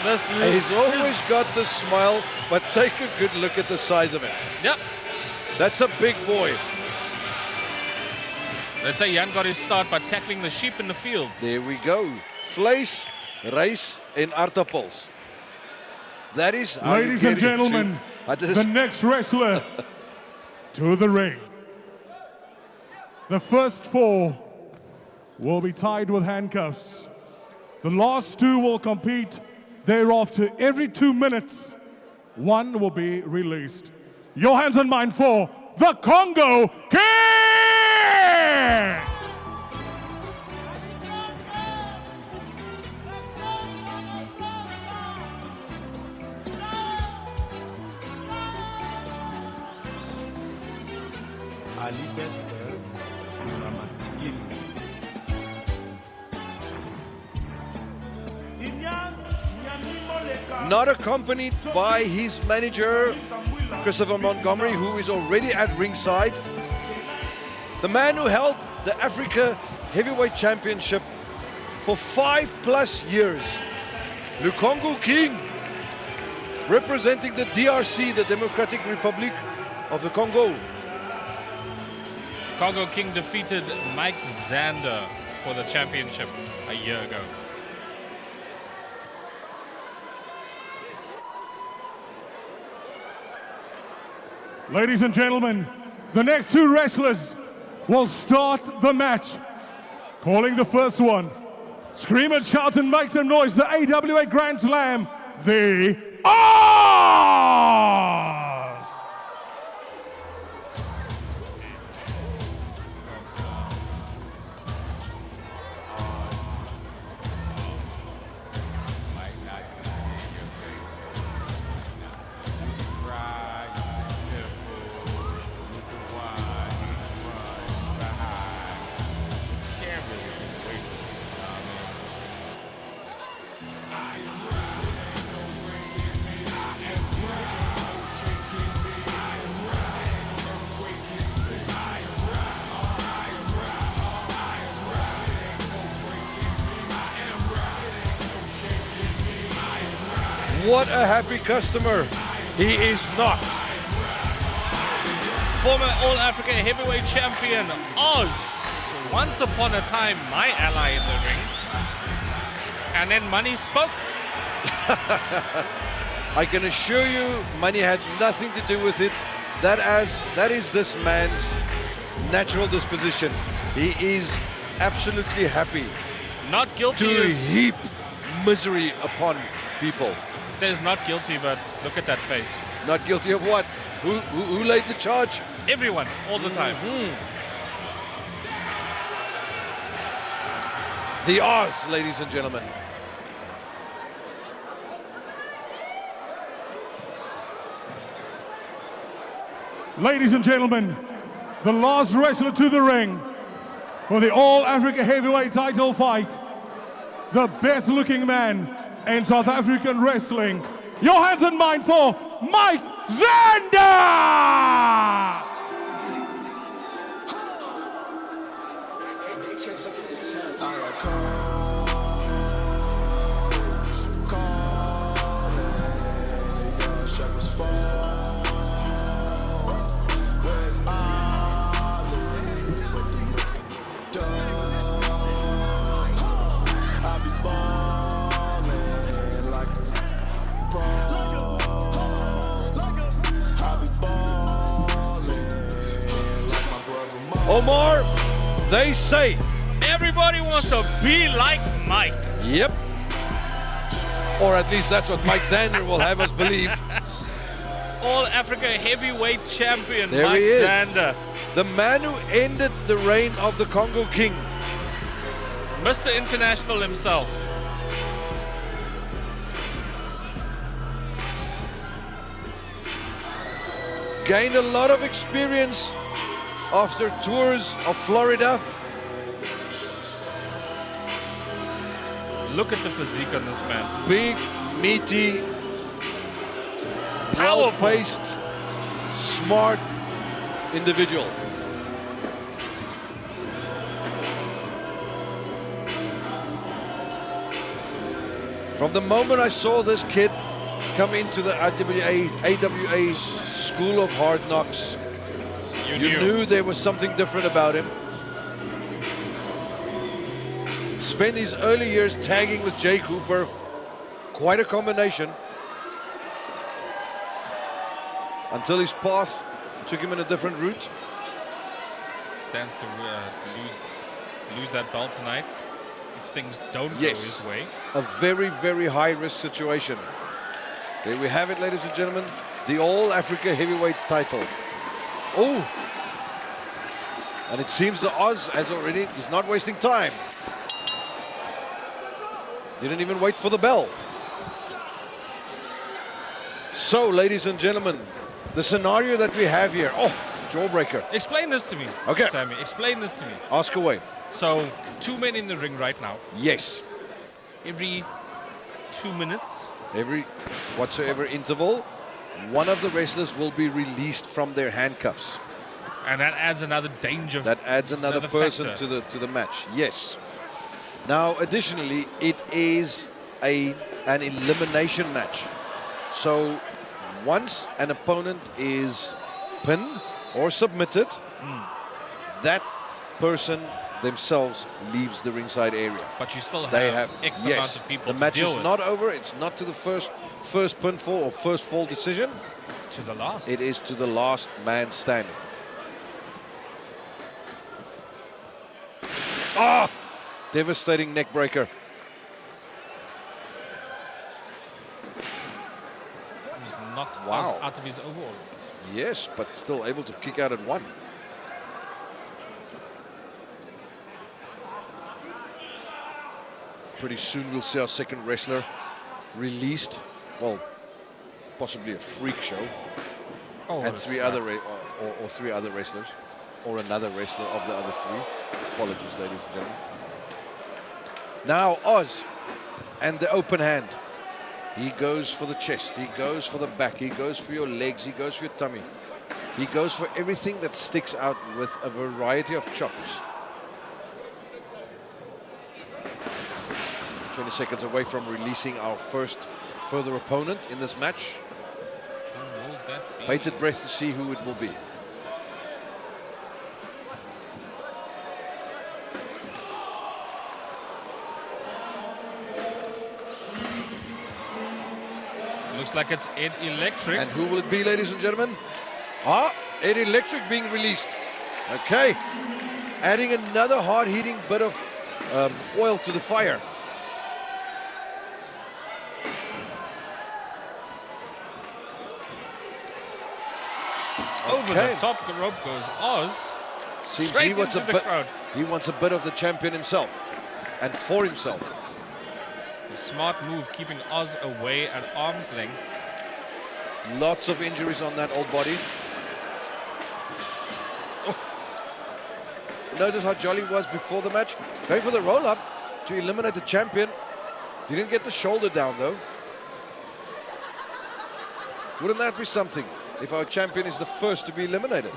He's always got the smile, but take a good look at the size of him. Yep. That's a big boy. They say Jan got his start by tackling the sheep in the field. There we go. Vlees, rice en aardappels. That is how you Ladies get and gentlemen, the next wrestler to the ring. The first 4 will be tied with handcuffs. The last 2 will compete. Thereafter, every 2 minutes, 1 will be released. Your hands and mine for the Congo King! Not accompanied by his manager, Christopher Montgomery, who is already at ringside. The man who held the Africa Heavyweight Championship for 5+ years. Le Congo King, representing the DRC, the Democratic Republic of the Congo. Congo King defeated Mike Xander for the championship a year ago. Ladies and gentlemen, the next 2 wrestlers will start the match. Calling the first one, scream and shout and make some noise, the AWA Grand Slam, the Oz! What a happy customer. He is not. Former All-Africa Heavyweight Champion Oz. Once upon a time, my ally in the ring. And then money spoke. I can assure you, money had nothing to do with it. That is this man's natural disposition. He is absolutely happy. Not guilty. To heap misery upon people. Says not guilty, but look at that face. Not guilty of what? Who laid the charge? Everyone, all the time. The Oz, ladies and gentlemen. Ladies and gentlemen, the last wrestler to the ring for the All-Africa Heavyweight title fight. The best looking man in South African wrestling. Your hands and mine for Mike Xander! Omar, they say everybody wants to be like Mike. Yep. Or at least that's what Mike Xander will have us believe. All-Africa Heavyweight Champion There Mike he is. Xander. The man who ended the reign of the Congo King. Mr. International himself. Gained a lot of experience after tours of Florida. Look at the physique on this man. Big, meaty, Powerful. well-paced, smart individual. From the moment I saw this kid come into the AWA School of Hard Knocks, you knew there was something different about him. Spent his early years tagging with Jay Cooper. Quite a combination. Until his path took him in a different route. Stands to lose that belt tonight if things don't go his way. A very, very high-risk situation. There we have it, ladies and gentlemen. The All-Africa Heavyweight title. Oh! And it seems the Oz has already, he's not wasting time. Didn't even wait for the bell. So, ladies and gentlemen, the scenario that we have here. Oh, jawbreaker. Explain this to me. Okay. Sammy, explain this to me. Ask away. So, 2 men in the ring right now. Yes. Every 2 minutes. Every whatsoever interval, one of the wrestlers will be released from their handcuffs. And that adds another danger. That adds another person factor to the match. Yes. Now, additionally, it is an elimination match. So, once an opponent is pinned or submitted, that person themselves leaves the ringside area. But you still have X amount of people the match to deal is with. not over. It's not to the first pinfall or first fall decision. To the last. It is to the last man standing. Ah! Devastating neck breaker. He's knocked Oz out of his overall. Yes, but still able to kick out at one. Pretty soon we'll see our second wrestler released. Well, possibly a freak show. And three other or 3 other wrestlers, or another wrestler of the other 3. Apologies, ladies and gentlemen. Now Oz and the open hand. He goes for the chest, he goes for the back, he goes for your legs, he goes for your tummy. He goes for everything that sticks out with a variety of chops. 20 seconds away from releasing our first further opponent in this match. Bated breath to see who it will be. Looks like it's Ed Electric. And who will it be, ladies and gentlemen? Ed Electric being released. Okay. Adding another hard-hitting bit of oil to the fire. Over the top of the rope goes Oz. Seems straight he wants into the crowd. He wants a bit of the champion himself, and for himself. It's a smart move, keeping Oz away at arm's length. Lots of injuries on that old body. Oh. Notice how jolly he was before the match. Going for the roll-up to eliminate the champion. Didn't get the shoulder down, though. Wouldn't that be something if our champion is the first to be eliminated?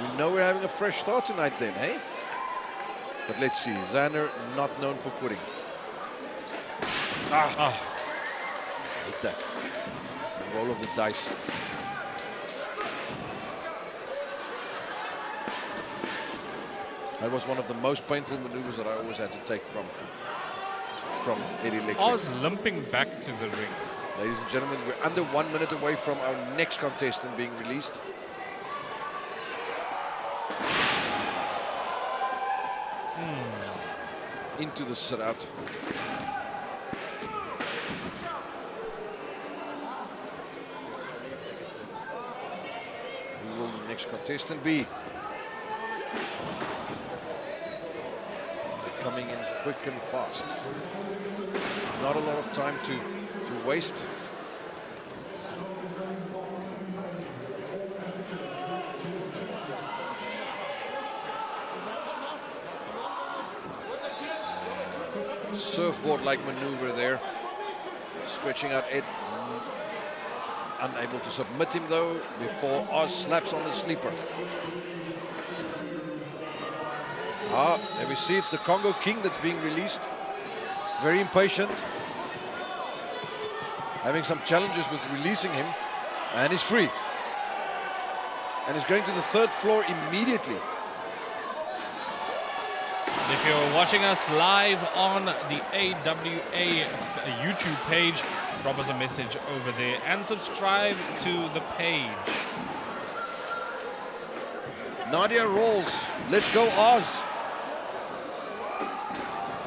We know we're having a fresh start tonight then, hey? But let's see, Xander not known for quitting. Hate that. Roll of the dice. That was one of the most painful maneuvers that I always had to take from Eddie Electric. Oz limping back to the ring. Ladies and gentlemen, we're under 1 minute away from our next contestant being released. Into the sit-out. Who will the next contestant be? They're coming in quick and fast. Not a lot of time to waste. Surfboard-like maneuver there. Stretching out Ed. Unable to submit him though before Oz slaps on the sleeper. There we see it's the Congo King that's being released. very impatient. Having some challenges with releasing him. And he's free. And he's going to the third floor immediately. If you're watching us live on the AWA YouTube page, drop us a message over there and subscribe to the page. Nadia rolls. Let's go, Oz.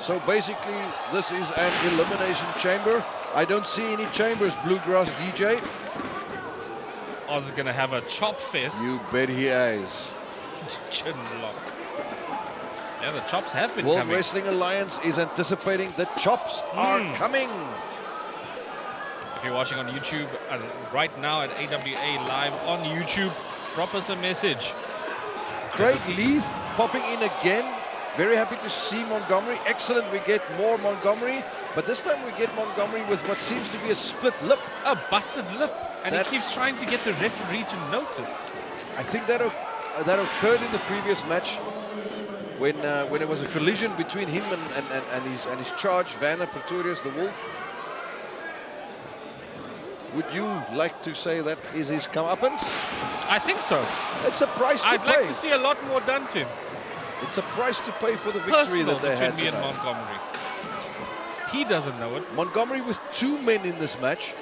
So basically, this is an elimination chamber. I don't see any chambers, Bluegrass DJ. Oz is going to have a chop fest. You bet he is. Chin lock. Yeah, the chops have been World coming. Wrestling Alliance is anticipating the chops are coming. If you're watching on YouTube right now at AWA Live on YouTube, drop us a message. Craig Leith popping in again. Very happy to see Montgomery. Excellent, we get more Montgomery. But this time we get Montgomery with what seems to be a split lip. A busted lip. And he keeps trying to get the referee to notice. I think that occurred in the previous match when it was a collision between him and his charge, Werner, Pretorious, the Wolf. Would you like to say that is his comeuppance? I think so. It's a price to pay. I'd like to see a lot more done to him. It's a price to pay for the victory that they had between me and Montgomery. He doesn't know it. Montgomery with 2 men in this match.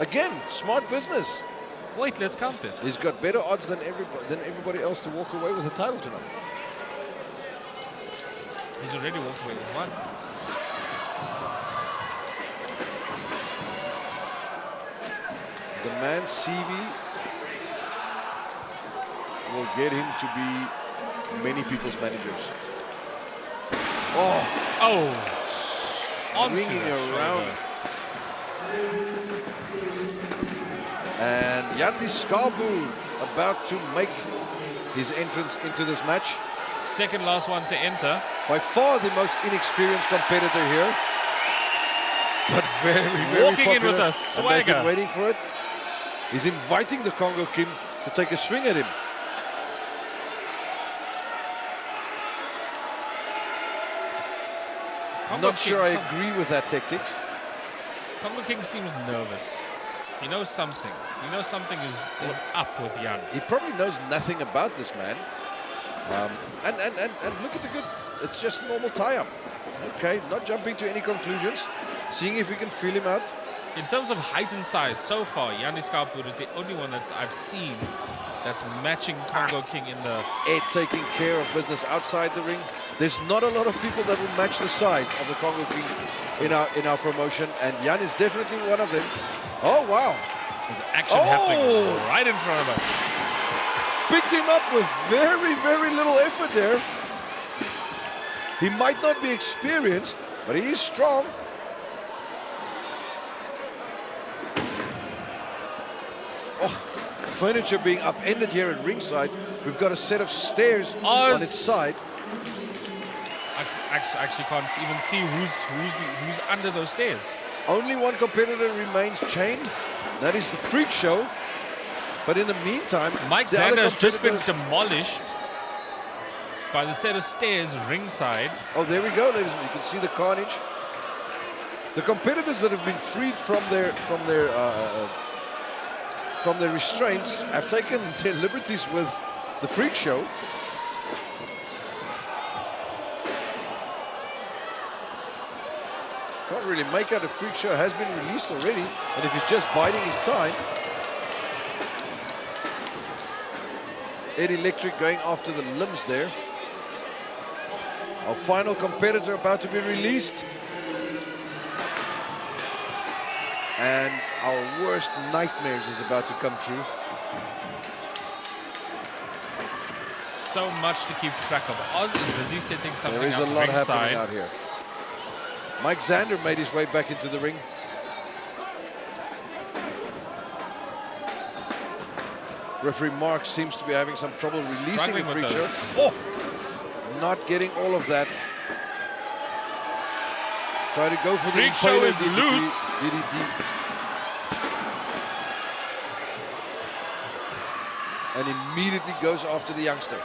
Again, smart business. Wait, let's count it. He's got better odds than everybody else to walk away with the title tonight. He's already walked away with 1. The man CV will get him to be many people's managers. Oh! Swinging around. And Yandi Skaapboer about to make his entrance into this match. Second last one to enter. By far the most inexperienced competitor here. But very, very Walking popular. in with a And they've swagger. been waiting for it. He's inviting the Congo King to take a swing at him. Congo Not sure I King- agree with that tactics. Congo King seems nervous. He knows something. He knows something is up with Jan. He probably knows nothing about this man. And look at the good, it's just a normal tie-up. Okay, not jumping to any conclusions. Seeing if we can feel him out. In terms of height and size, so far, Yandi Skaapboer is the only one that I've seen that's matching Congo King in the... Ed taking care of business outside the ring. There's not a lot of people that will match the size of the Congo King in our promotion, and Jan is definitely one of them. Oh, wow. There's action happening right in front of us. Picked him up with very, very little effort there. He might not be experienced, but he is strong. Oh, furniture being upended here at ringside. We've got a set of stairs on its side. I actually can't even see who's under those stairs. Only one competitor remains chained. That is the Freakshow. But in the meantime, Mike the other Xander has just been competitors- demolished by the set of stairs ringside. Oh, there we go, ladies and gentlemen. You can see the carnage. The competitors that have been freed from their restraints have taken their liberties with the Freakshow. Can't really make out a Freakshow has been released already, and if he's just biding his time. Ed Electric going after the limbs there. Our final competitor about to be released. And our worst nightmares is about to come true. So much to keep track of. Oz is busy setting something There is up a lot ringside. happening out here. Mike Xander made his way back into the ring. Referee Mark seems to be having some trouble releasing the Struggling with Freakshow. those. Oh! Not getting all of that. Try to go for the Freakshow Impaler is DDT. loose. DDT. And immediately goes after the youngster.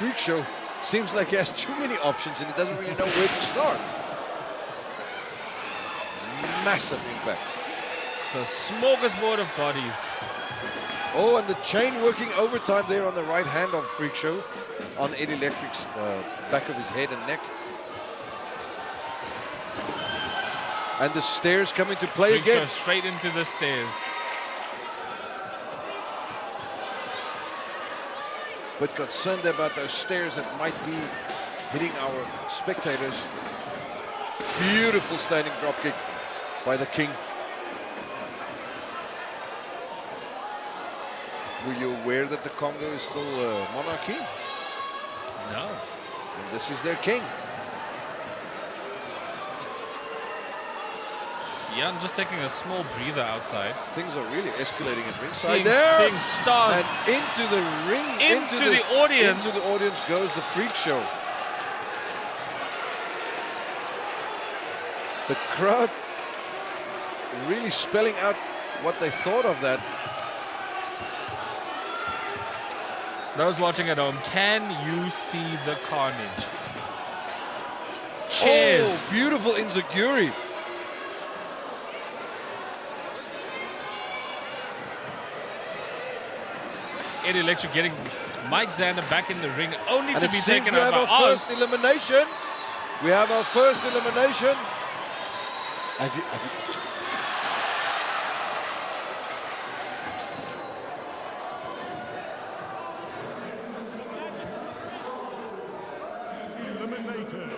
Freakshow seems like he has too many options and he doesn't really know where to start. Massive impact. It's a smorgasbord of bodies. Oh, and the chain working overtime there on the right hand of Freakshow on Eddie Electric's back of his head and neck. And the stairs coming to play again. Straight into the stairs. But concerned about those stairs that might be hitting our spectators. Beautiful standing drop kick by the King. Were you aware that the Congo is still a monarchy? No. And this is their king. Jan just taking a small breather outside. Things are really escalating at ringside Seeing there. stars. And into the ring. Into the audience. Into the audience goes the Freakshow. The crowd really spelling out what they thought of that. Those watching at home, can you see the carnage? Cheers. Oh, beautiful enziguri. Eddie Electric getting Mike Xander back in the ring, only And to it be seems taken we out have by our Oz. first elimination. We have our first elimination. Have you Eliminated.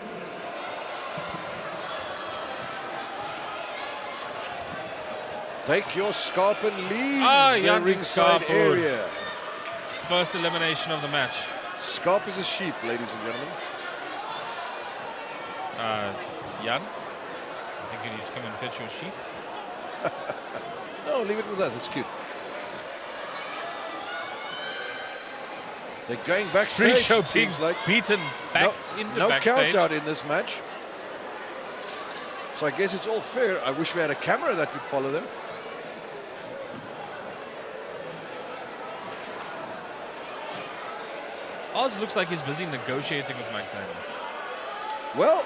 Take your scalp and leave the Jan ringside Skaapboer. area. First elimination of the match. Scalp is a sheep, ladies and gentlemen. Jan, I think you need to come and fetch your sheep. No, leave it with us. It's cute. They're going backstage. Freakshow it seems like beaten back into no backstage. count out in this match. So I guess it's all fair. I wish we had a camera that could follow them. Oz looks like he's busy negotiating with Mike Xander. Well,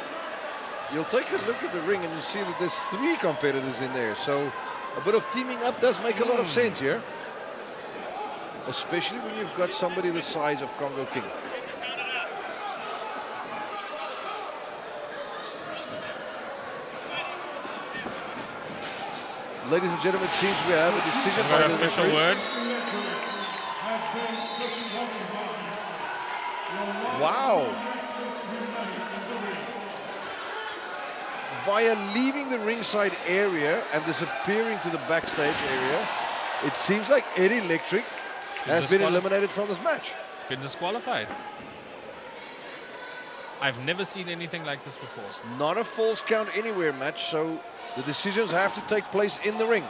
you'll take a look at the ring and you see that there's 3 competitors in there. So a bit of teaming up does make a lot of sense here. Especially when you've got somebody the size of Congo King. Ladies and gentlemen, it seems we have a decision by the Official referees. word. Wow. Via leaving the ringside area and disappearing to the backstage area, it seems like Eddie Electric has been eliminated from this match. It's been disqualified. I've never seen anything like this before. It's not a false count anywhere match, so the decisions have to take place in the ring.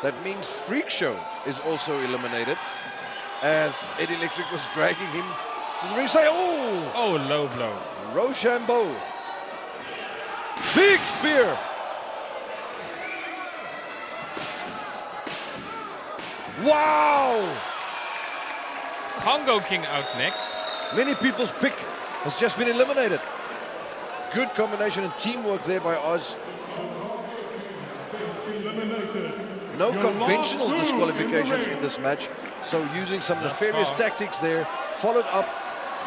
That means Freakshow is also eliminated, as Eddie Electric was dragging him to the ring. Say, oh! Oh, low blow. Rochambeau. Big spear. Wow! Congo King out next. Many people's pick has just been eliminated. Good combination and teamwork there by Oz. No conventional disqualifications in this match, so using some nefarious tactics there, followed up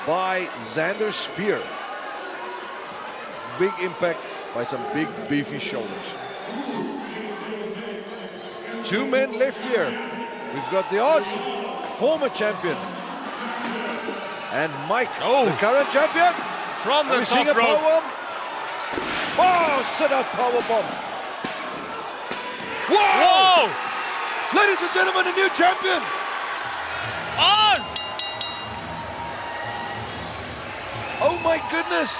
by Xander's spear. Big impact by some big beefy shoulders. 2 men left here. We've got the Oz, former champion, and Mike, the current champion. From the seeing top a rope. powerbomb? Oh, sit-out powerbomb. Whoa! Whoa! Ladies and gentlemen, a new champion. Oz! Oh my goodness.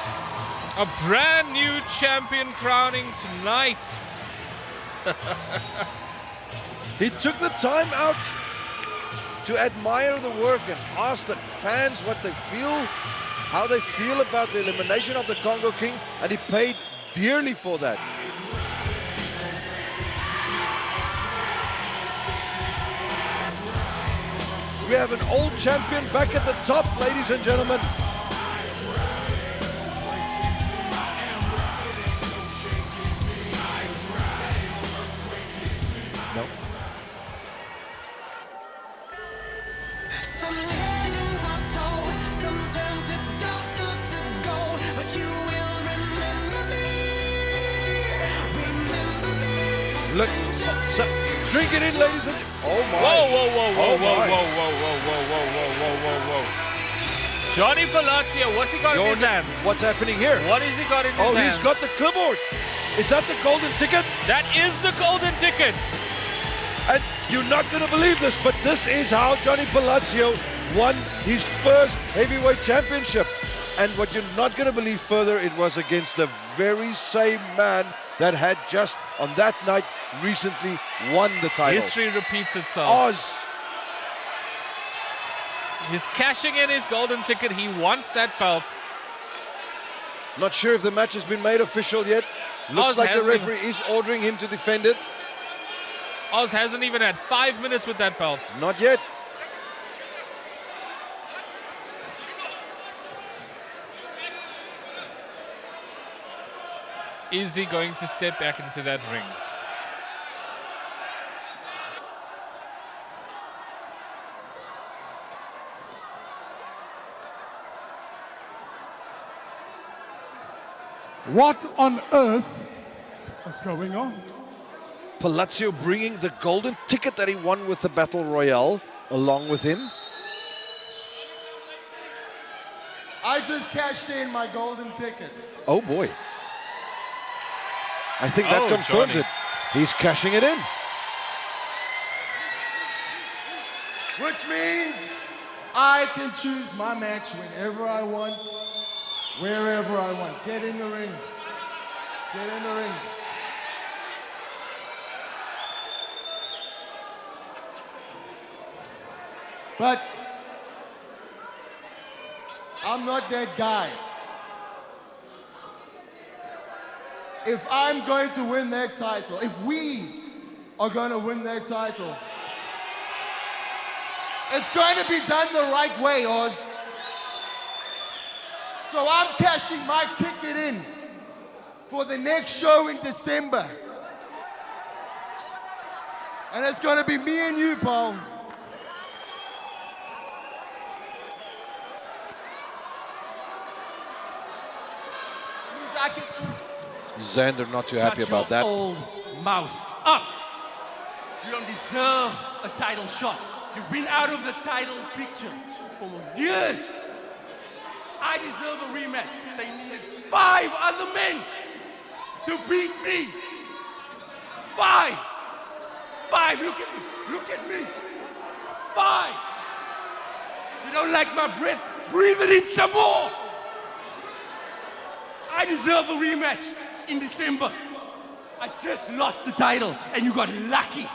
A brand new champion crowning tonight. He took the time out to admire the work and ask the fans what they feel, how they feel about the elimination of the Congo King, and he paid dearly for that. We have an old champion back at the top, ladies and gentlemen. No. Some legends are told, some turn to dust or to gold, but you will remember me. Remember me. Look, drink it in, ladies and oh my! Whoa, whoa, whoa, whoa, Oh whoa, my. whoa, whoa, whoa, whoa, whoa, whoa, whoa, whoa, whoa! Johnny Palazzio, what's he got in his hands? What's happening here? What has he got in his Oh, hands? he's got the clipboard. Is that the golden ticket? That is the golden ticket. And you're not going to believe this, but this is how Johnny Palazzio won his first heavyweight championship. And what you're not going to believe further, it was against the very same man that had just on that night recently won the title. History repeats itself. Oz. He's cashing in his golden ticket. He wants that belt. Not sure if the match has been made official yet. Looks Oz like the hasn't referee is ordering him to defend it. Oz hasn't even had 5 minutes with that belt. Not yet. Is he going to step back into that ring? What on earth is going on? Palazzio bringing the golden ticket that he won with the Battle Royale along with him. I just cashed in my golden ticket. Oh boy. I think that Oh, confirms Johnny. it. He's cashing it in. Which means I can choose my match whenever I want, wherever I want. Get in the ring. Get in the ring. But I'm not that guy. If I'm going to win that title, if we are going to win that title, it's going to be done the right way, Oz. So I'm cashing my ticket in for the next show in December. And it's going to be me and you, Paul. Xander not too happy Shut about your that. old mouth up. You don't deserve a title shot. You've been out of the title picture for years. I deserve a rematch. They needed 5 other men to beat me. 5. 5. Look at me. Look at me. 5. You don't like my breath? Breathe it in some more. I deserve a rematch in December. I just lost the title and you got lucky.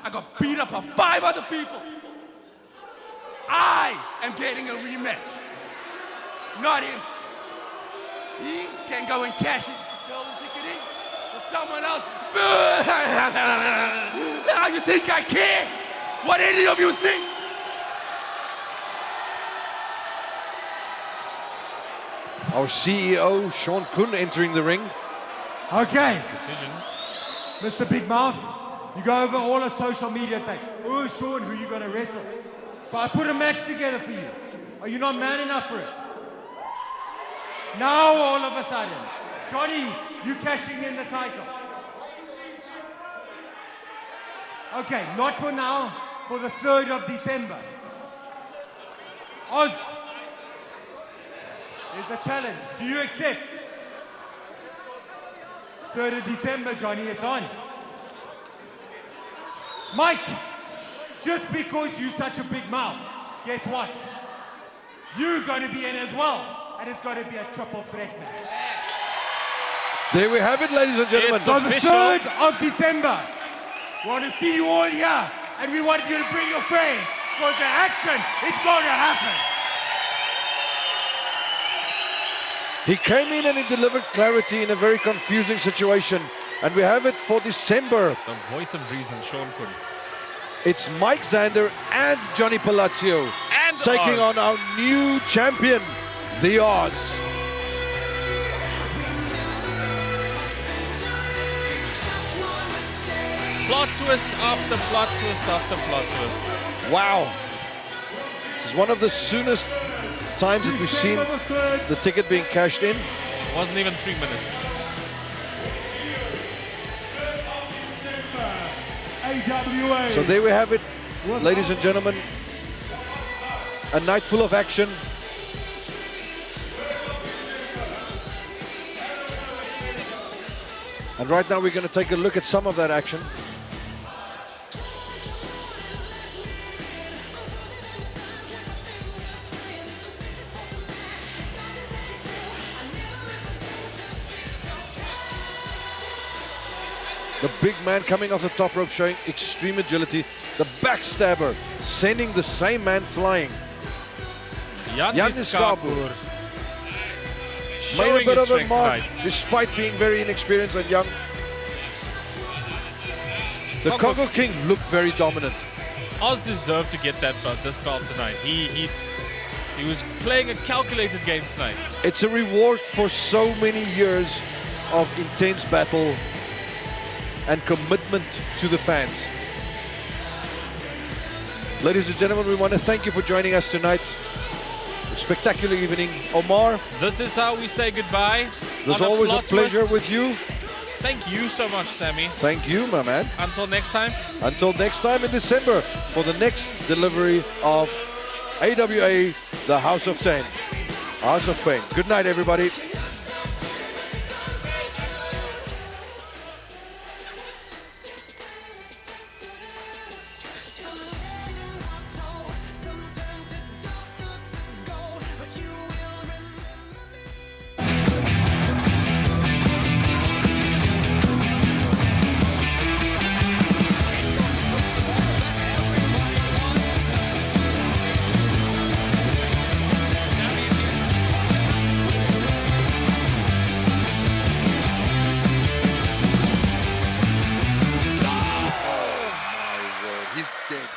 I got beat up by 5 other people. I am getting a rematch. Not him. He can go and cash his golden ticket in with someone else. Now you think I care? What any of you think? Our CEO, Sean Kuhn, entering the ring. Okay. Decisions. Mr. Big Mouth, you go over all of social media and say, oh, Sean, who you going to wrestle? So I put a match together for you. Are you not man enough for it? Now, all of a sudden, Johnny, you cashing in the title. Okay, not for now, for the 3rd of December. Oz, there's a challenge. Do you accept? 3rd of December, Johnny, it's on. Mike, just because you're such a big mouth, guess what? You're going to be in as well, and it's going to be a triple threat match. There we have it, ladies and gentlemen. So the 3rd of December, we want to see you all here, and we want you to bring your friends, because the action is going to happen. He came in and he delivered clarity in a very confusing situation. And we have it for December. The voice of reason, Sean Kuhn. It's Mike Xander and Johnny Palazzio And taking Oz. on our new champion, the Oz. Plot twist after plot twist after plot twist. Wow. This is one of the soonest times that we've seen the ticket being cashed in. Wasn't even 3 minutes. AWA. So there we have it, ladies and gentlemen. A night full of action. And right now we're going to take a look at some of that action. The big man coming off the top rope showing extreme agility. The backstabber sending the same man flying. Jan Skaapboer made a showing bit his of a strength mark tonight. despite being very inexperienced and young. The Congo Congo King looked very dominant. Oz deserved to get this belt tonight. He was playing a calculated game tonight. It's a reward for so many years of intense battle and commitment to the fans. Ladies and gentlemen, we want to thank you for joining us tonight. A spectacular evening. Omar, This is how we say goodbye. it was on always a plot pleasure twist. with you. Thank you so much, Sammy. Thank you, my man. Until next time. Until next time in December for the next delivery of AWA, the House of 10. House of Pain. Good night, everybody. He's dead.